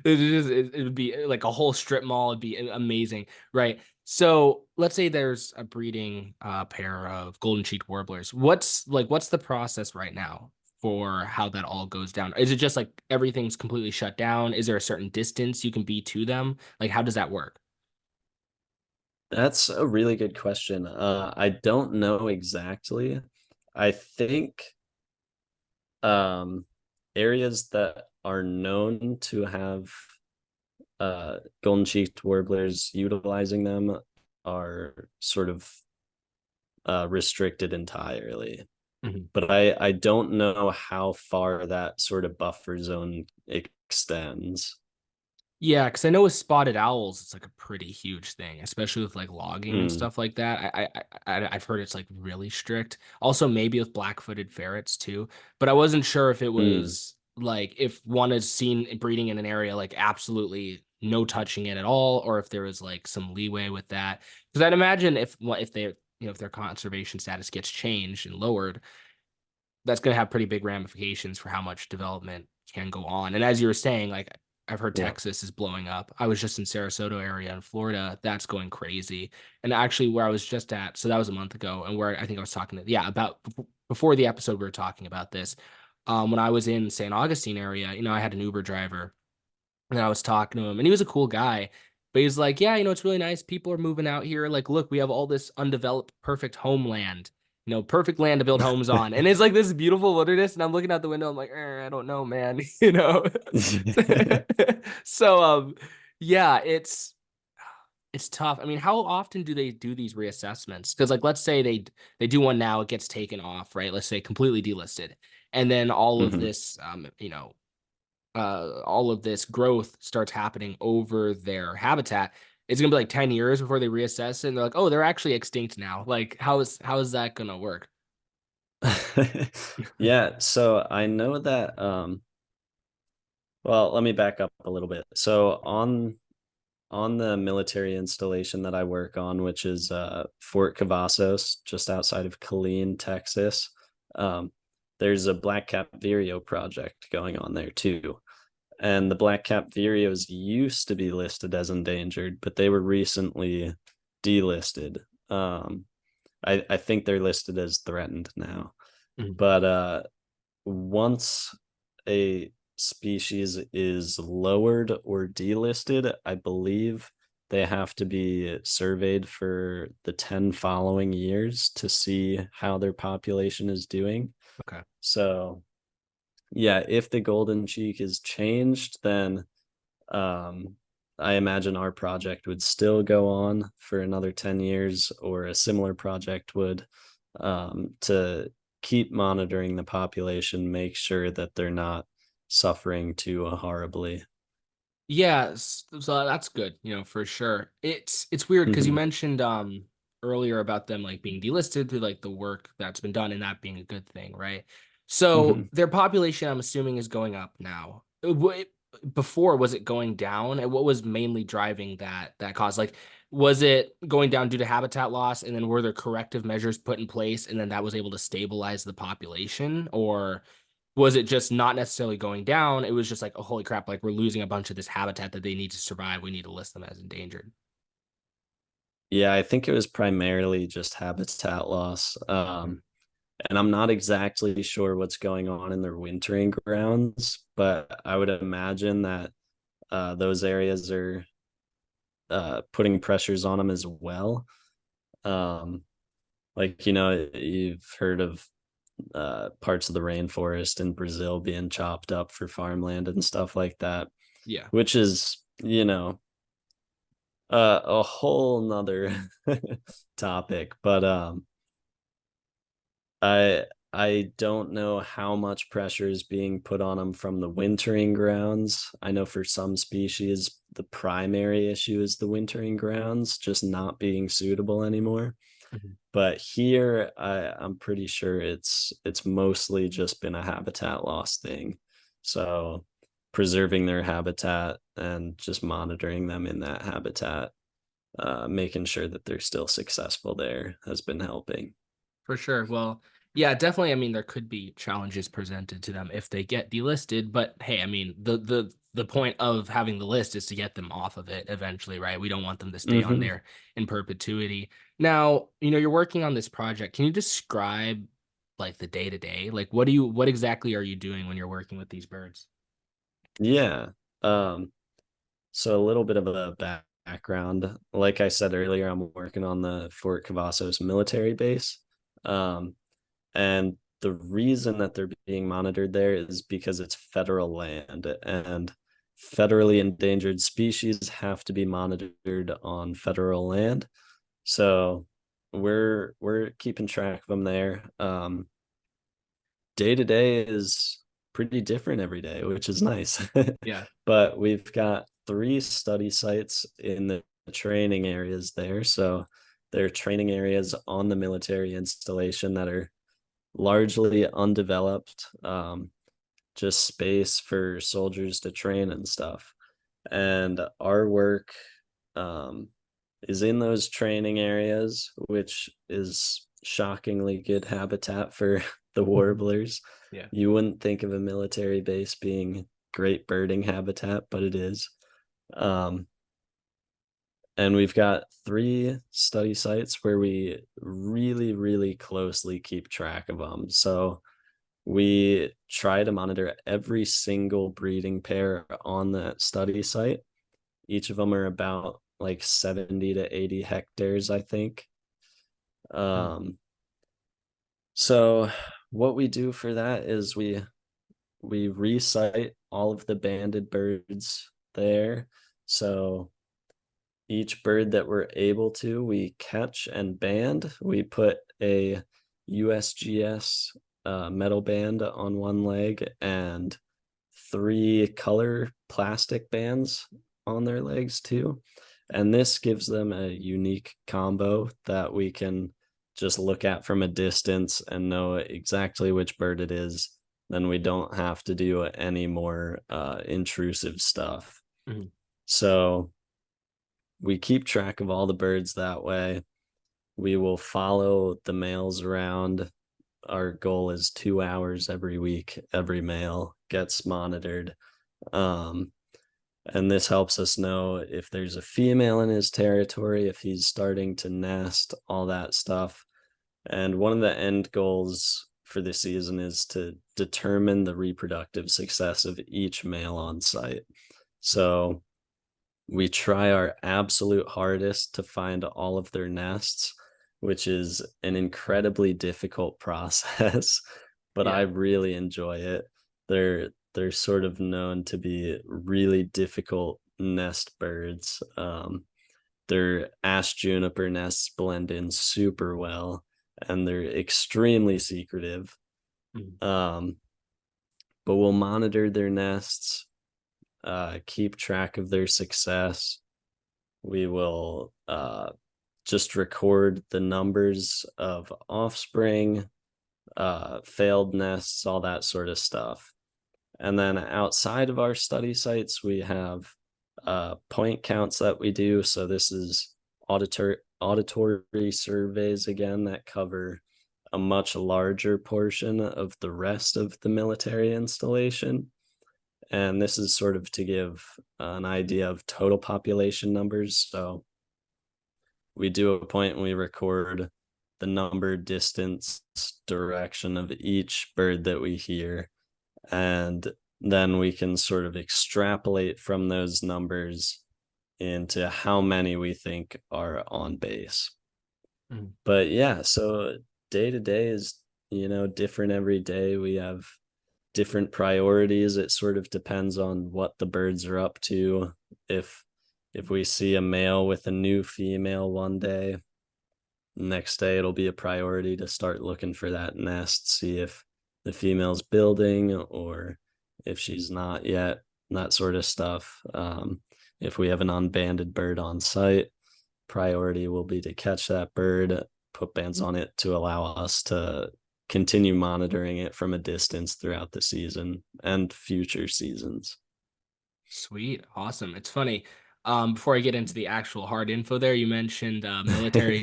It would be like a whole strip mall, it'd be amazing, right? So, let's say there's a breeding pair of golden cheeked warblers. What's the process right now for how that all goes down? Is it just like everything's completely shut down? Is there a certain distance you can be to them? Like, how does that work? That's a really good question. I don't know exactly. I think um, areas that are known to have golden cheeked warblers utilizing them are sort of restricted entirely. Mhm. But I don't know how far that sort of buffer zone extends. Yeah, because I know with spotted owls, it's like a pretty huge thing, especially with like logging and Mm, stuff like that. I've heard it's like really strict. Also, maybe with black-footed ferrets too. But I wasn't sure if it mm, was like if one is seen breeding in an area like absolutely no touching it at all, or if there was like some leeway with that. Because I'd imagine if they if their conservation status gets changed and lowered, that's going to have pretty big ramifications for how much development can go on. And as you were saying, like I've heard yeah. Texas is blowing up. I was just in Sarasota area in Florida. That's going crazy. And actually where I was just at, so that was a month ago, and where I think I was talking to, yeah, about before the episode we were talking about this. When I was in St. Augustine area, I had an Uber driver, and I was talking to him, and he was a cool guy. But he's like, yeah, it's really nice. People are moving out here. Like, look, we have all this undeveloped, perfect homeland, perfect land to build homes on. And it's like this beautiful wilderness. And I'm looking out the window. I'm like, I don't know, man. So, yeah, it's tough. I mean, how often do they do these reassessments? Because, like, let's say they do one now, it gets taken off, right? Let's say completely delisted, and then Mhm. all of this growth starts happening over their habitat. It's gonna be like 10 years before they reassess it, and they're like, oh, they're actually extinct now. Like, how is that gonna work? Yeah, so I know that well, let me back up a little bit. So on the military installation that I work on, which is Fort Cavazos, just outside of Killeen, Texas. Um, there's a black-cap vireo project going on there too. And the black-cap vireos used to be listed as endangered, but they were recently delisted. Um, I think they're listed as threatened now. Mhm. But once a species is lowered or delisted, I believe they have to be surveyed for the 10 following years to see how their population is doing. Okay. So, yeah, if the golden cheek is changed, then um, I imagine our project would still go on for another 10 years, or a similar project would, to keep monitoring the population, make sure that they're not suffering too horribly. Yes, so that's good, for sure. It's weird because you Hmm. mentioned earlier about them like being delisted through like the work that's been done and that being a good thing, right? So Hmm. their population, I'm assuming, is going up now. Before, was it going down? And what was mainly driving that cause? Like, was it going down due to habitat loss, and then were there corrective measures put in place, and then that was able to stabilize the population, or was it just not necessarily going down? It was just like, oh, holy crap, like we're losing a bunch of this habitat that they need to survive. We need to list them as endangered. Yeah, I think it was primarily just habitat loss. Mm. And I'm not exactly sure what's going on in their wintering grounds, but I would imagine that those areas are putting pressures on them as well. Um, like, you've heard of parts of the rainforest in Brazil being chopped up for farmland and stuff like that, Yeah, which is, a whole nother topic. But I I don't know how much pressure is being put on them from the wintering grounds. I know for some species, the primary issue is the wintering grounds just not being suitable anymore. Mhm. But here, I'm pretty sure it's mostly just been a habitat loss thing. So preserving their habitat and just monitoring them in that habitat, making sure that they're still successful there has been helping. for sure. Well, yeah, definitely. I mean, there could be challenges presented to them if they get delisted, but hey, I mean, the point of having the list is to get them off of it eventually, right? We don't want them to stay on Hmm. there in perpetuity. Now, you're working on this project. Can you describe like the day to day? Like, what exactly are you doing when you're working with these birds? Yeah. Um, so a little bit of a background. Like I said earlier, I'm working on the Fort Cavazos military base. Um, and the reason that they're being monitored there is because it's federal land, and federally endangered species have to be monitored on federal land. So we're keeping track of them there. Day to day is pretty different every day, which is nice. Yeah. But we've got 3 study sites in the training areas there. So there are training areas on the military installation that are largely undeveloped, just space for soldiers to train and stuff. And our work um, is in those training areas, which is shockingly good habitat for the warblers. Yeah. You wouldn't think of a military base being great birding habitat, but it is. Um, And we've got 3 study sites where we really, really closely keep track of them. So we try to monitor every single breeding pair on that study site. Each of them are about like 70 to 80 hectares, I think. Mm. Um, so what we do for that is we recite all of the banded birds there. So each bird that we're able to, we catch and band. We put a USGS metal band on one leg and 3 color plastic bands on their legs too. And this gives them a unique combo that we can just look at from a distance and know exactly which bird it is. Then we don't have to do any more intrusive stuff. Mhm. So we keep track of all the birds that way. We will follow the males around. Our goal is 2 hours every week. Every male gets monitored. Um, and this helps us know if there's a female in his territory, if he's starting to nest, all that stuff. And one of the end goals for the season is to determine the reproductive success of each male on site. So we try our absolute hardest to find all of their nests, which is an incredibly difficult process, but I Yeah. really enjoy it. They're sort of known to be really difficult nest birds. Their ash juniper nests blend in super well, and they're extremely secretive. Mhm. Um, but we'll monitor their nests, keep track of their success. We will just record the numbers of offspring, failed nests, all that sort of stuff. And then outside of our study sites, we have point counts that we do. So this is auditory surveys again that cover a much larger portion of the rest of the military installation. And this is sort of to give an idea of total population numbers. So we do a point and we record the number, distance, direction of each bird that we hear. And then we can sort of extrapolate from those numbers into how many we think are on base. Mhm. But yeah, so day to day is, different every day. We have different priorities. It sort of depends on what the birds are up to. If if we see a male with a new female one day, next day it'll be a priority to start looking for that nest, see if the female's building or if she's not yet, that sort of stuff. If we have an unbanded bird on site, priority will be to catch that bird, put bands on it to allow us to continue monitoring it from a distance throughout the season and future seasons. Sweet. Awesome. It's funny. Before I get into the actual hard info there, you mentioned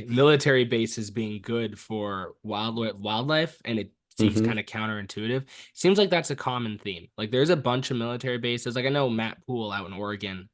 military bases being good for wildlife, and it seems Hmm. kind of counterintuitive. Seems like that's a common theme. Like there's a bunch of military bases. Like I know Matt Poole out in Oregon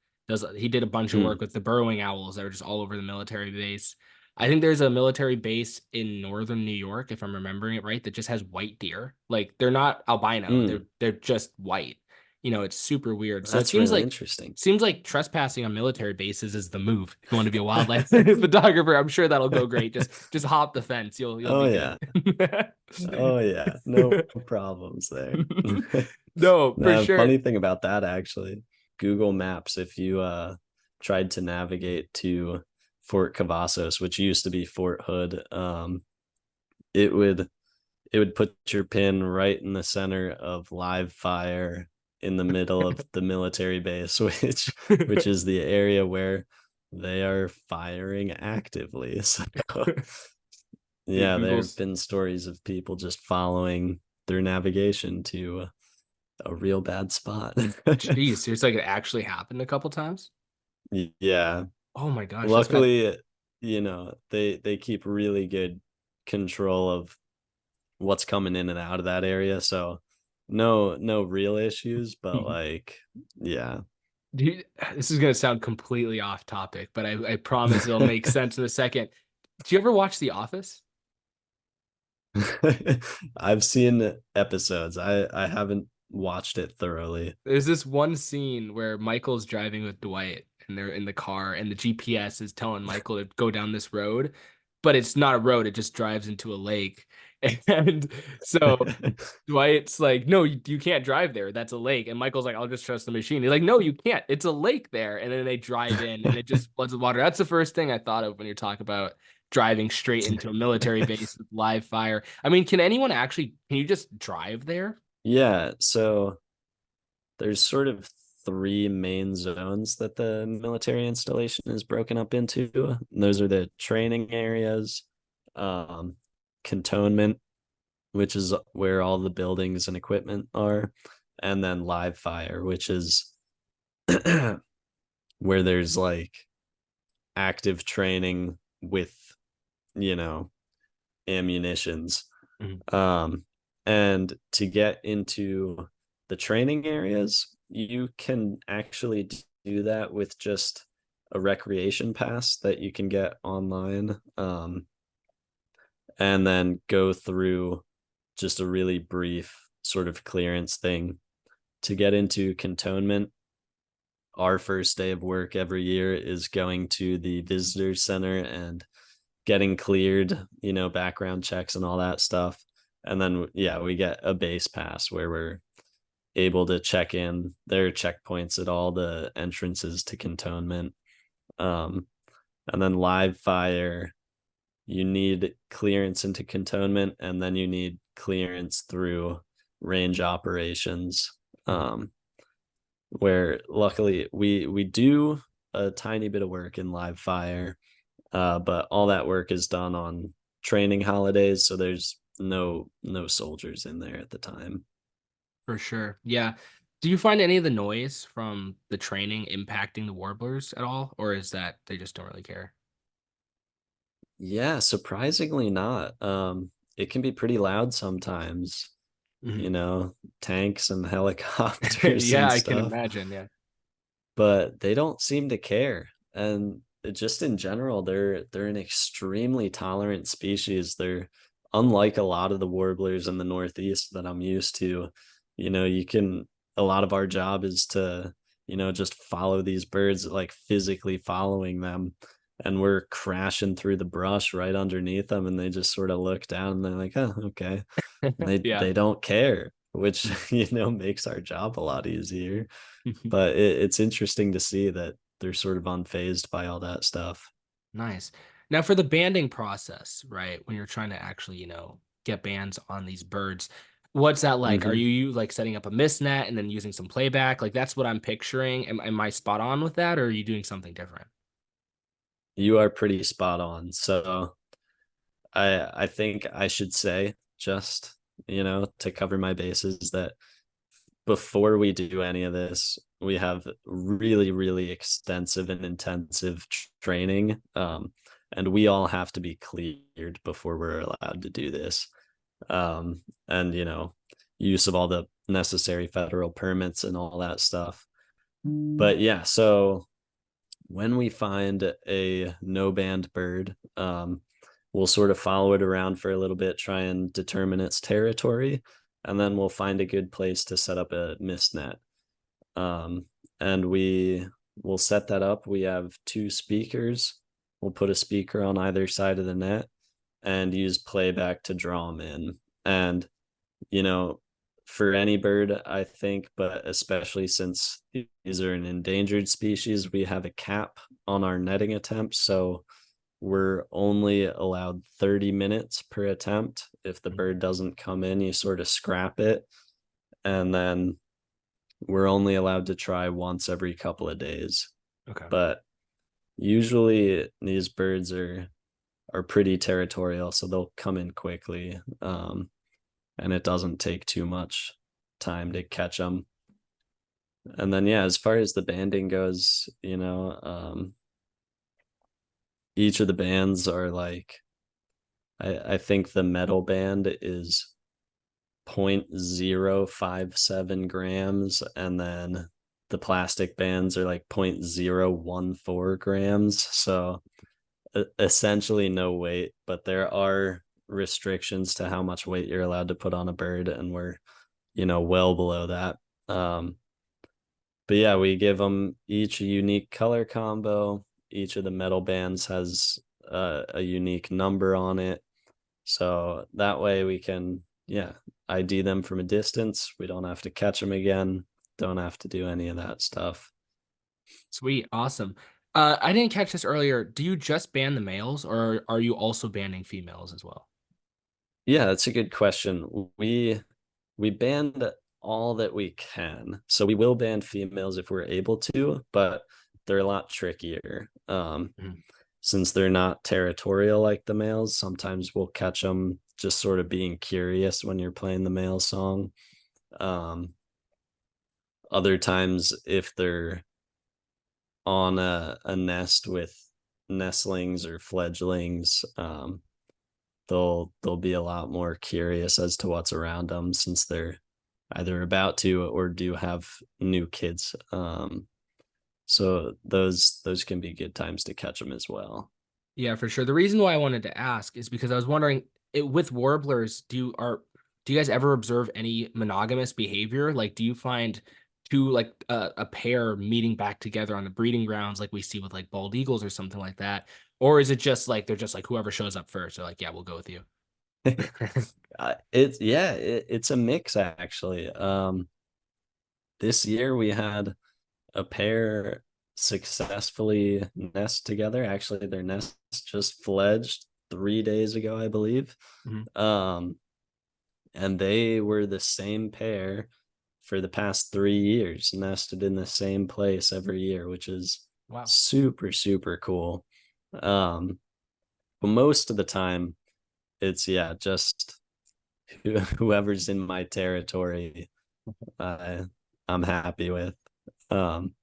he did a bunch of work Mm. with the burrowing owls that are just all over the military base. I think there's a military base in northern New York, if I'm remembering it right, that just has white deer. Like they're not albino, they're Mm. they're just white. It's super weird. So it That's really interesting. seems like trespassing on military bases is the move. If you want to be a wildlife photographer, I'm sure that'll go great. Just hop the fence. You'll Oh be good. yeah. Oh yeah, no problems there. No, for The sure. funny thing about that actually, Google Maps, if you tried to navigate to Fort Cavazos, which used to be Fort Hood, it would it would put your pin right in the center of live fire in the middle of the military base, which is the area where they are firing actively. So Dude, yeah, there have Google's been stories of people just following their navigation to a real bad spot. Jeez, so it's like it actually happened a couple times. Yeah. Oh my gosh, that's bad. Luckily, they keep really good control of what's coming in and out of that area, so no real issues, but like yeah. Do you, this is going to sound completely off topic, but I promise it'll make sense in a second. Do you ever watch The Office? I've seen episodes. I haven't watched it thoroughly. There's this one scene where Michael's driving with Dwight and they're in the car and the GPS is telling Michael to go down this road, but it's not a road, it just drives into a lake. And so Dwight's like, no, you can't drive there. That's a lake. And Michael's like, I'll just trust the machine. He's like, no, you can't. It's a lake there. And then they drive in and it just floods with water. That's the first thing I thought of when you're talking about driving straight into a military base with live fire. I mean, can you just drive there? Yeah, so there's sort of three main zones that the military installation is broken up into. And those are the training areas, um, cantonment, which is where all the buildings and equipment are, and then live fire, which is where there's like active training with, you know, ammunitions. Mhm. Um, and to get into the training areas, you can actually do that with just a recreation pass that you can get online. And then go through just a really brief sort of clearance thing to get into cantonment. Our first day of work every year is going to the visitor center and getting cleared, background checks and all that stuff. And then, yeah, we get a base pass where we're able to check in. There are checkpoints at all the entrances to cantonment. Um, and then live fire, you need clearance into cantonment, and then you need clearance through range operations. Where luckily we do a tiny bit of work in live fire, but all that work is done on training holidays, so there's no soldiers in there at the time. For sure. Yeah. Do you find any of the noise from the training impacting the warblers at all, or is that they just don't really care? Yeah, surprisingly not. It can be pretty loud sometimes, Mhm. you know, tanks and helicopters Yeah, and I can stuff, imagine. Yeah. but they don't seem to care. And just in general, they're an extremely tolerant species. They're unlike a lot of the warblers in the Northeast that I'm used to. You can a lot of our job is to, just follow these birds, like physically following them. And we're crashing through the brush right underneath them, and they just sort of look down and they're like, oh, okay. And they Yeah. they don't care, which makes our job a lot easier. Mhm. But it's interesting to see that they're sort of unfazed by all that stuff. Nice. Now for the banding process, right? When you're trying to actually, get bands on these birds, what's that like? Are Hmm. you like setting up a mist net and then using some playback? Like that's what I'm picturing. Am I spot on with that, or are you doing something different? You are pretty spot on. So I think I should say, just, to cover my bases, that before we do any of this, we have really, really extensive and intensive training. And we all have to be cleared before we're allowed to do this. And, use of all the necessary federal permits and all that stuff. But yeah, so when we find a no band bird, we'll sort of follow it around for a little bit, try and determine its territory, and then we'll find a good place to set up a mist net. Um, and we will set that up. We have two speakers. We'll put a speaker on either side of the net and use playback to draw them in. And, you know, for any bird, I think, but especially since these are an endangered species, we have a cap on our netting attempts. So we're only allowed 30 minutes per attempt. If the bird doesn't come in, you sort of scrap it. And then we're only allowed to try once every couple of days. Okay. But usually these birds are pretty territorial, so they'll come in quickly. And it doesn't take too much time to catch them. And then yeah, as far as the banding goes, each of the bands are like, I think the metal band is 0.057 grams, and then the plastic bands are like 0.014 grams. So essentially no weight, but there are restrictions to how much weight you're allowed to put on a bird, and we're, well below that. But yeah, we give them each a unique color combo. Each of the metal bands has a unique number on it. So that way we can, yeah, ID them from a distance. We don't have to catch them again. Don't have to do any of that stuff. Sweet, awesome. I didn't catch this earlier. Do you just ban the males, or are you also banning females as well? Yeah, that's a good question. We banned all that we can. So we will ban females if we're able to, but they're a lot trickier. Mhm. Since they're not territorial like the males, sometimes we'll catch them just sort of being curious when you're playing the male song. Um, Other times, if they're on a nest with nestlings or fledglings, they'll be a lot more curious as to what's around them since they're either about to or do have new kids. So those can be good times to catch them as well. Yeah, for sure. The reason why I wanted to ask is because I was wondering, with warblers, do you guys ever observe any monogamous behavior? Like, do you find two like a pair meeting back together on the breeding grounds, like we see with like bald eagles or something like that, or is it just like they're just like whoever shows up first? They're like, yeah, we'll go with you. It's a mix actually. This year we had a pair successfully nest together. Actually, their nest just fledged 3 days ago, I believe. Mhm. Um, and they were the same pair for the past 3 years, nested in the same place every year, which is Wow. super, super cool. Um, but most of the time, it's yeah, just whoever's in my territory, uh, I'm happy with. Um,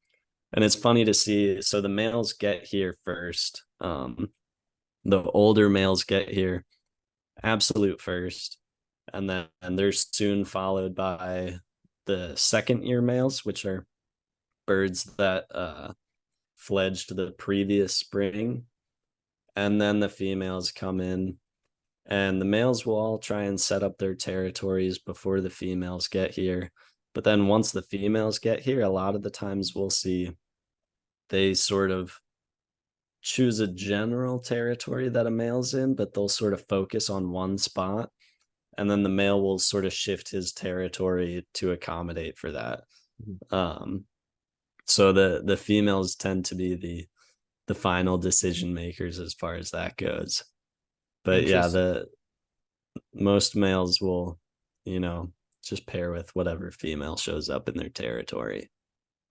and it's funny to see. So the males get here first. The older males get here absolute first, and then they're soon followed by the second year males, which are birds that fledged the previous spring, and then the females come in, and the males will all try and set up their territories before the females get here. But then once the females get here, a lot of the times we'll see they sort of choose a general territory that a male's in, but they'll sort of focus on one spot, and then the male will sort of shift his territory to accommodate for that. Mhm. Um, so the females tend to be the final decision makers as far as that goes. But yeah, Interesting. the most males will, you know, just pair with whatever female shows up in their territory.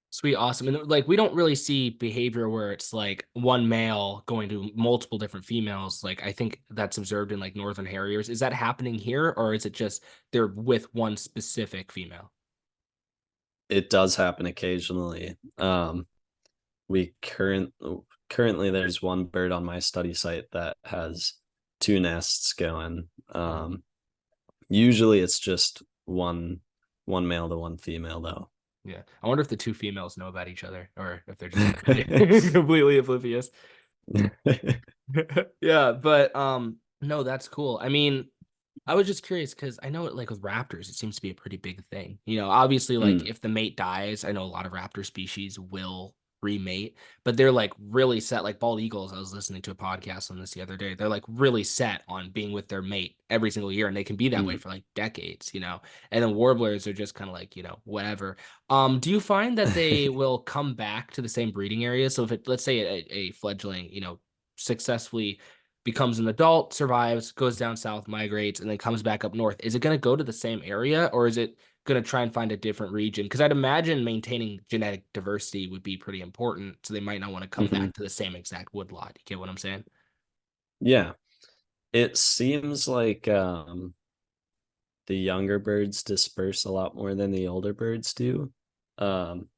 Sweet, awesome. And like we don't really see behavior where it's like one male going to multiple different females. Like I think that's observed in like northern harriers. Is that happening here, or is it just they're with one specific female? It does happen occasionally. We currently there's one bird on my study site that has two nests going. Mhm. Usually it's just one male to one female though. Yeah. I wonder if the two females know about each other or if they're just completely completely oblivious. Yeah, but no, that's cool. I mean, I was just curious because I know like with raptors, it seems to be a pretty big thing. Obviously, like Mm, if the mate dies, I know a lot of raptor species will remate, but they're like really set, like bald eagles. I was listening to a podcast on this the other day. They're like really set on being with their mate every single year, and they can be that way mm. for like decades. And then warblers are just kind of like, whatever. Do you find that they will come back to the same breeding area? So if let's say a fledgling, successfully becomes an adult, survives, goes down south, migrates, and then comes back up north. Is it going to go to the same area, or is it going to try and find a different region? Because I'd imagine maintaining genetic diversity would be pretty important. So they might not want to come Hmm. back to the same exact woodlot. You get what I'm saying? Yeah, it seems like the younger birds disperse a lot more than the older birds do. Um,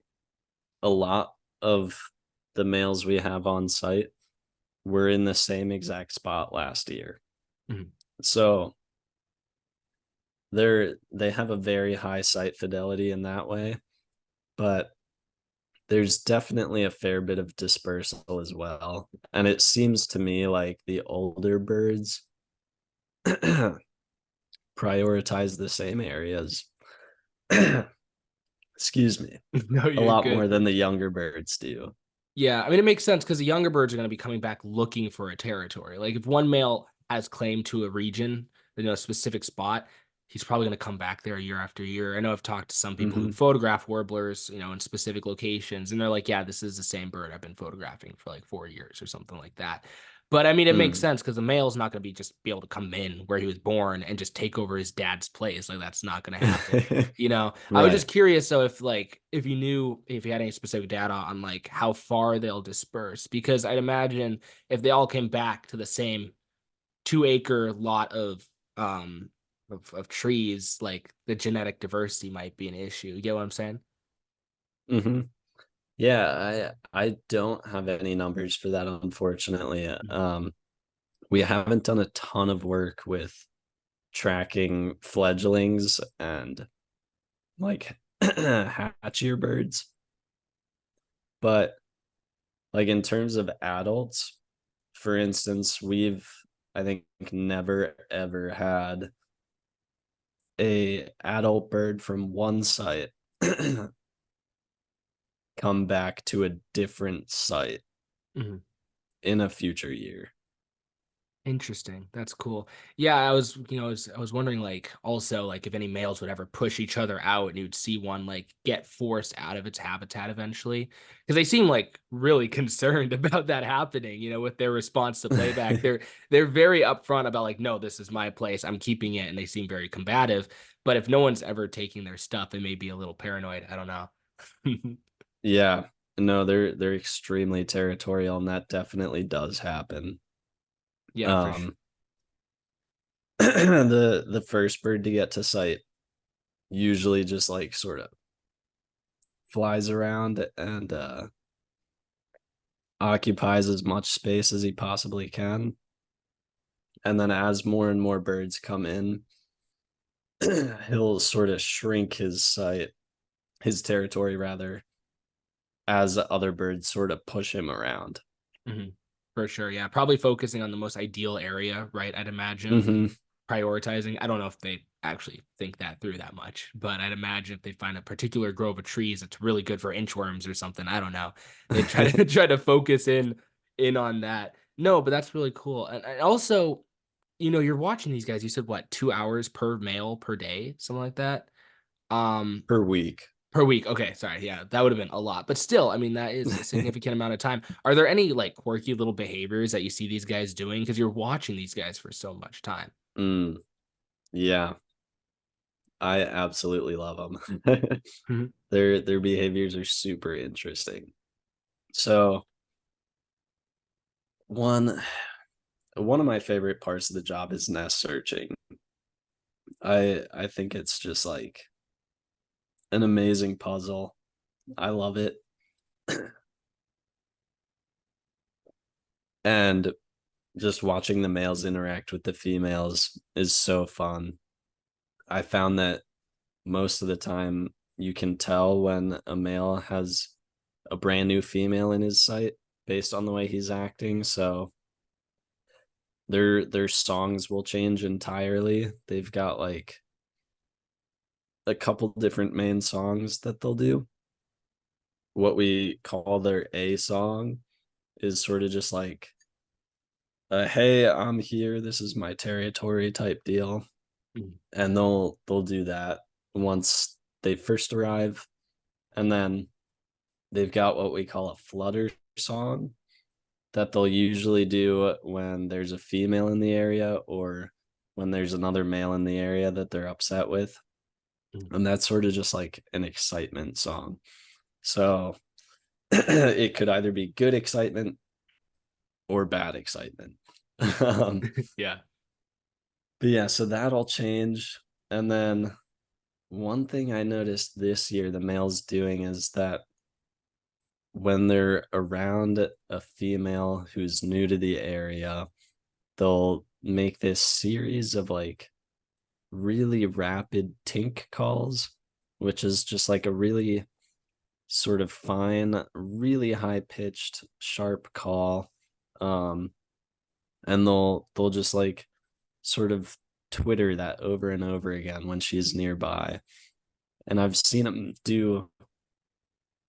a lot of the males we have on site were in the same exact spot last year. Mhm. So they have a very high site fidelity in that way, but there's definitely a fair bit of dispersal as well. And it seems to me like the older birds prioritize the same areas. Excuse me. No, A you're lot more good. than the younger birds do. Yeah, I mean it makes sense because the younger birds are going to be coming back looking for a territory. Like if one male has claim to a region, a specific spot, he's probably going to come back there year after year. I know I've talked to some people who Hmm. photograph warblers, in specific locations, and they're like, "Yeah, this is the same bird I've been photographing for like 4 years or something like that." But I mean, it makes Mm. sense because the male's not going to be able to come in where he was born and just take over his dad's place. Like that's not going to happen. I was Right. just curious though if you knew if you had any specific data on like how far they'll disperse because I'd imagine if they all came back to the same 2 acre lot um of trees, like the genetic diversity might be an issue. You get what I'm saying? Hmm. Yeah, I don't have any numbers for that, unfortunately. We haven't done a ton of work with tracking fledglings and like hatchier birds, but like in terms of adults, for instance, we've I think never ever had a adult bird from one site come back to a different site Mhm. in a future year. Interesting. That's cool. Yeah, I was wondering like also like if any males would ever push each other out and you'd see one like get forced out of its habitat eventually. Because they seem like really concerned about that happening, with their response to playback. They're very upfront about like, no, this is my place. I'm keeping it, and they seem very combative. But if no one's ever taking their stuff, they may be a little paranoid. I don't know. Yeah. No, they're extremely territorial, and that definitely does happen. Yeah, for sure. Um the first bird to get to sight usually just like sort of flies around and occupies as much space as he possibly can. And then as more and more birds come in, he'll sort of shrink his sight, his territory rather, as other birds sort of push him around. Mhm. For sure. Yeah, probably focusing on the most ideal area, right? I'd imagine Hmm. prioritizing. I don't know if they actually think that through that much, but I'd imagine if they find a particular grove of trees that's really good for inchworms or something, I don't know. They try to try to focus in on that. No, but that's really cool. And also, you're watching these guys. You said what, 2 hours per male per day, something like that. Um, Per week. Per week. Okay, sorry. Yeah, that would have been a lot. But still, I mean, that is a significant amount of time. Are there any like quirky little behaviors that you see these guys doing? Because you're watching these guys for so much time. Mm, yeah, I absolutely love them. Mhm. Their behaviors are super interesting. So one one of my favorite parts of the job is nest searching. I think it's just like an amazing puzzle. I love it. And just watching the males interact with the females is so fun. I found that most of the time you can tell when a male has a brand new female in his sight based on the way he's acting. So their songs will change entirely. They've got like a couple different main songs that they'll do. What we call their A song is sort of just like hey, I'm here, this is my territory type deal. Mhm. And they'll do that once they first arrive. And then they've got what we call a flutter song that they'll usually do when there's a female in the area or when there's another male in the area that they're upset with. Mhm. And that's sort of just like an excitement song. So it could either be good excitement or bad excitement. um, Yeah. but yeah, so that'll change. And then one thing I noticed this year the males doing is that when they're around a female who's new to the area, they'll make this series of like really rapid tink calls, which is just like a really sort of fine, really high pitched, sharp call. Um, and they'll just like sort of twitter that over and over again when she's nearby. And I've seen them do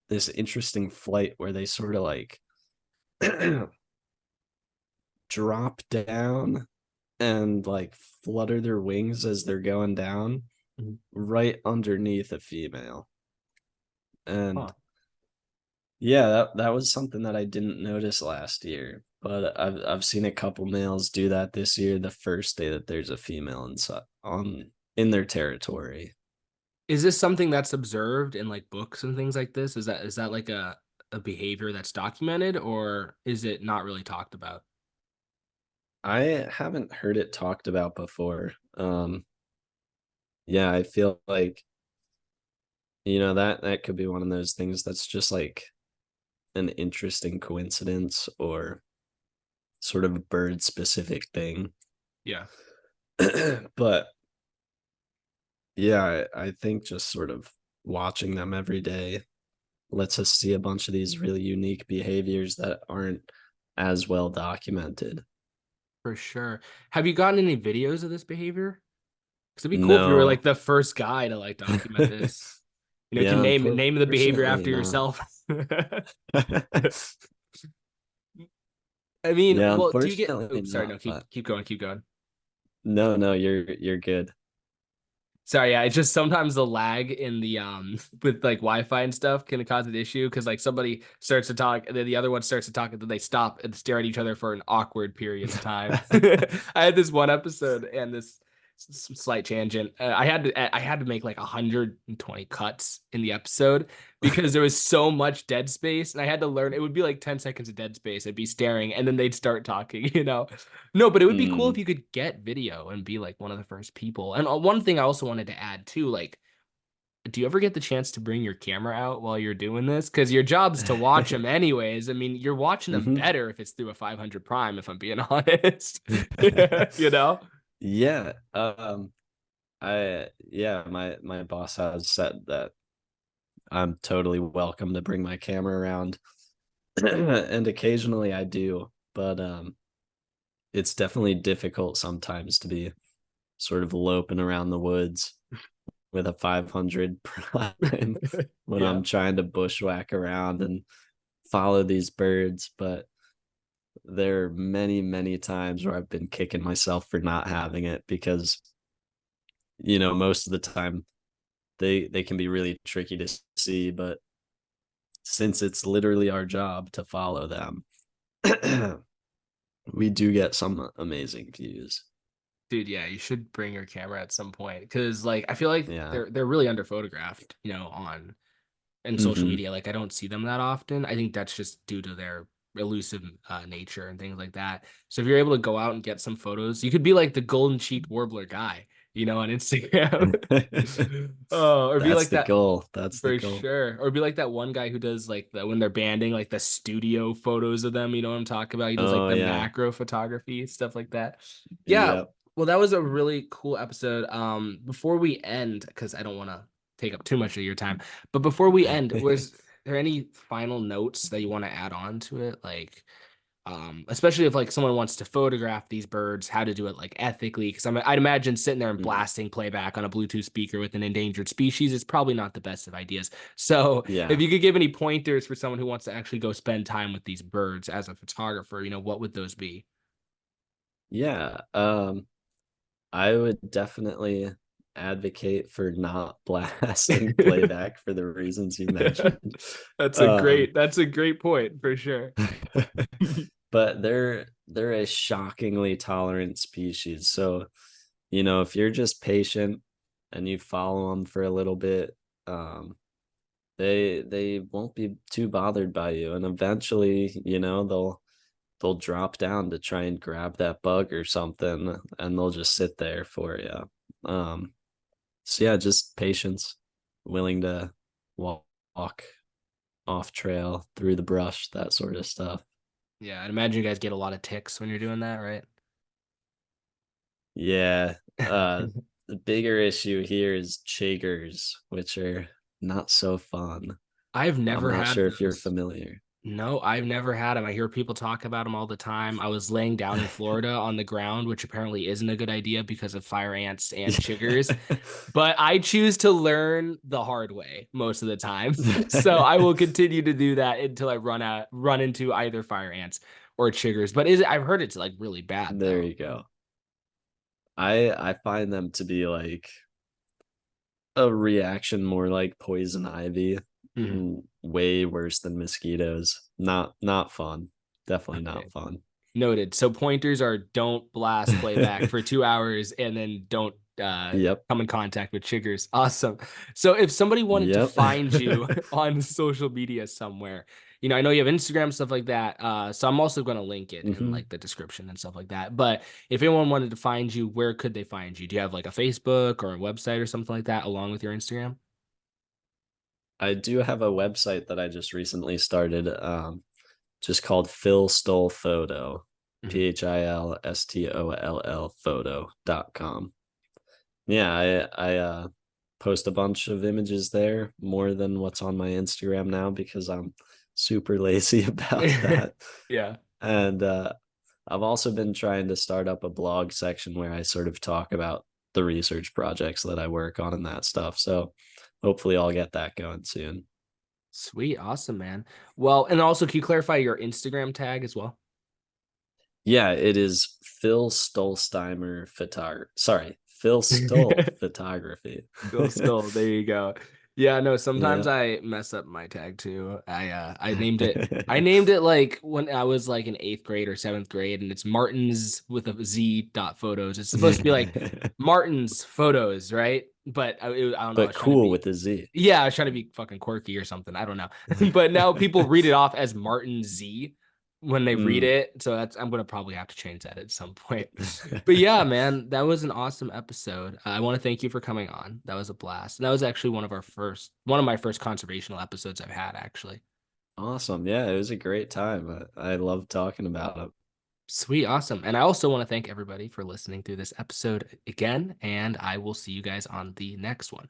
this interesting flight where they sort of like drop down and like flutter their wings as they're going down Mhm. right underneath a female. Huh. And yeah, that was something that I didn't notice last year, but I've seen a couple males do that this year, the first day that there's a female in their territory. Is this something that's observed in like books and things like this? Is that like a behavior that's documented, or is it not really talked about? I haven't heard it talked about before. Yeah, I feel like that could be one of those things that's just like an interesting coincidence or sort of a bird specific thing. Yeah, But yeah, I think just sort of watching them every day lets us see a bunch of these really unique behaviors that aren't as well documented. for sure. Have you gotten any videos of this behavior? Because it'd be cool if you were No. like the first guy to like document this. You can Yeah, name the behavior unfortunately after not. yourself. I mean, Yeah, well, do you get? unfortunately Oops, sorry. not, No, keep but keep going. Keep going. no, you're good. Sorry, yeah, it's just sometimes the lag in the with like Wi-Fi and stuff can cause an issue because like somebody starts to talk and then the other one starts to talk and then they stop and stare at each other for an awkward period of time. I had this one episode and this slight tangent. I had to make like 120 cuts in the episode because there was so much dead space and I had to learn it would be like 10 seconds of dead space. I'd be staring and then they'd start talking, you know. No, but it would be cool if Mm. you could get video and be like one of the first people. And one thing I also wanted to add too, like, do you ever get the chance to bring your camera out while you're doing this? Because your job's to watch them anyways. I mean, you're watching them Hmm. better if it's through a 500 prime, if I'm being honest. You know? Yeah. My boss has said that I'm totally welcome to bring my camera around. And occasionally I do, but it's definitely difficult sometimes to be sort of loping around the woods with a 500 prime when Yeah. I'm trying to bushwhack around and follow these birds. But there are many, many times where I've been kicking myself for not having it because, most of the time they can be really tricky to see. But since it's literally our job to follow them, we do get some amazing views. Dude, yeah, you should bring your camera at some point because like I feel like Yeah. they're really under photographed, on and social Hmm. media. Like I don't see them that often. I think that's just due to their elusive nature and things like that. So if you're able to go out and get some photos, you could be like the golden cheeked warbler guy, on Instagram. Oh, or be That's like the that goal. That's the for goal. sure. Or be like that one guy who does like when they're banding, like the studio photos of them. You know what I'm talking about? He does like Oh the yeah. macro photography, stuff like that. Yeah. Yep. Well, that was a really cool episode. Before we end, because I don't want to take up too much of your time, but before we end, was there any final notes that you want to add on to it? Like, especially if like someone wants to photograph these birds, how to do it like ethically. Because I'd imagine sitting there and Mm. blasting playback on a Bluetooth speaker with an endangered species is probably not the best of ideas. So if Yeah. you could give any pointers for someone who wants to actually go spend time with these birds as a photographer, what would those be? Yeah. I would definitely advocate for not blasting playback for the reasons you mentioned. That's a Um, great point for sure. but they're a shockingly tolerant species. So, if you're just patient and you follow them for a little bit, they won't be too bothered by you. And eventually, they'll drop down to try and grab that bug or something, and they'll just sit there for you. So yeah, just patience, willing to walk off trail through the brush, that sort of stuff. Yeah, I'd imagine you guys get a lot of ticks when you're doing that, right? Yeah. The bigger issue here is chiggers, which are not so fun. I've I'm never not had sure if you're those. familiar. No, I've never had them. I hear people talk about them all the time. I was laying down in Florida on the ground, which apparently isn't a good idea because of fire ants and chiggers. But I choose to learn the hard way most of the time. So I will continue to do that until I run into either fire ants or chiggers. But I've heard it's like really bad There though. you go. I find them to be like a reaction more like poison ivy. Mhm. Way worse than mosquitoes. Not fun. Definitely Okay. not fun. Noted. So pointers are don't blast playback for 2 hours and then don't Yep. come in contact with chiggers. Awesome. So if somebody wanted to Yep. find you on social media somewhere, I know you have Instagram, stuff like that. So I'm also going to link it in hmm like the description and stuff like that. But if anyone wanted to find you, where could they find you? Do you have like a Facebook or a website or something like that along with your Instagram? I do have a website that I just recently started, just called Phil Stoll Photo, Mhm. PhilStoll photo.com. Yeah, I post a bunch of images there, more than what's on my Instagram now because I'm super lazy about that. Yeah. And I've also been trying to start up a blog section where I sort of talk about the research projects that I work on and that stuff. So hopefully I'll get that going soon. Sweet. Awesome, man. Well, and also, can you clarify your Instagram tag as well? Yeah, it is Phil Stollsteimer photography. Sorry, Phil Stoll photography. Phil Stoll, there you go. Yeah, no, sometimes Yeah. I mess up my tag too. I named it like when I was like in eighth grade or seventh grade, and it's Martin's with a Z dot photos. It's supposed to be like Martin's photos, right? But I don't know, I But was trying to cool be with the Z. yeah, I was trying to be fucking quirky or something. I don't know. But now people read it off as Martin Z when they read Mm. it. So I'm gonna probably have to change that at some point. But yeah, man, that was an awesome episode. I want to thank you for coming on. That was a blast. And that was actually one of my first conservational episodes I've had, actually. Awesome. Yeah, it was a great time. I love talking about it. Sweet, awesome. And I also want to thank everybody for listening through this episode again, and I will see you guys on the next one.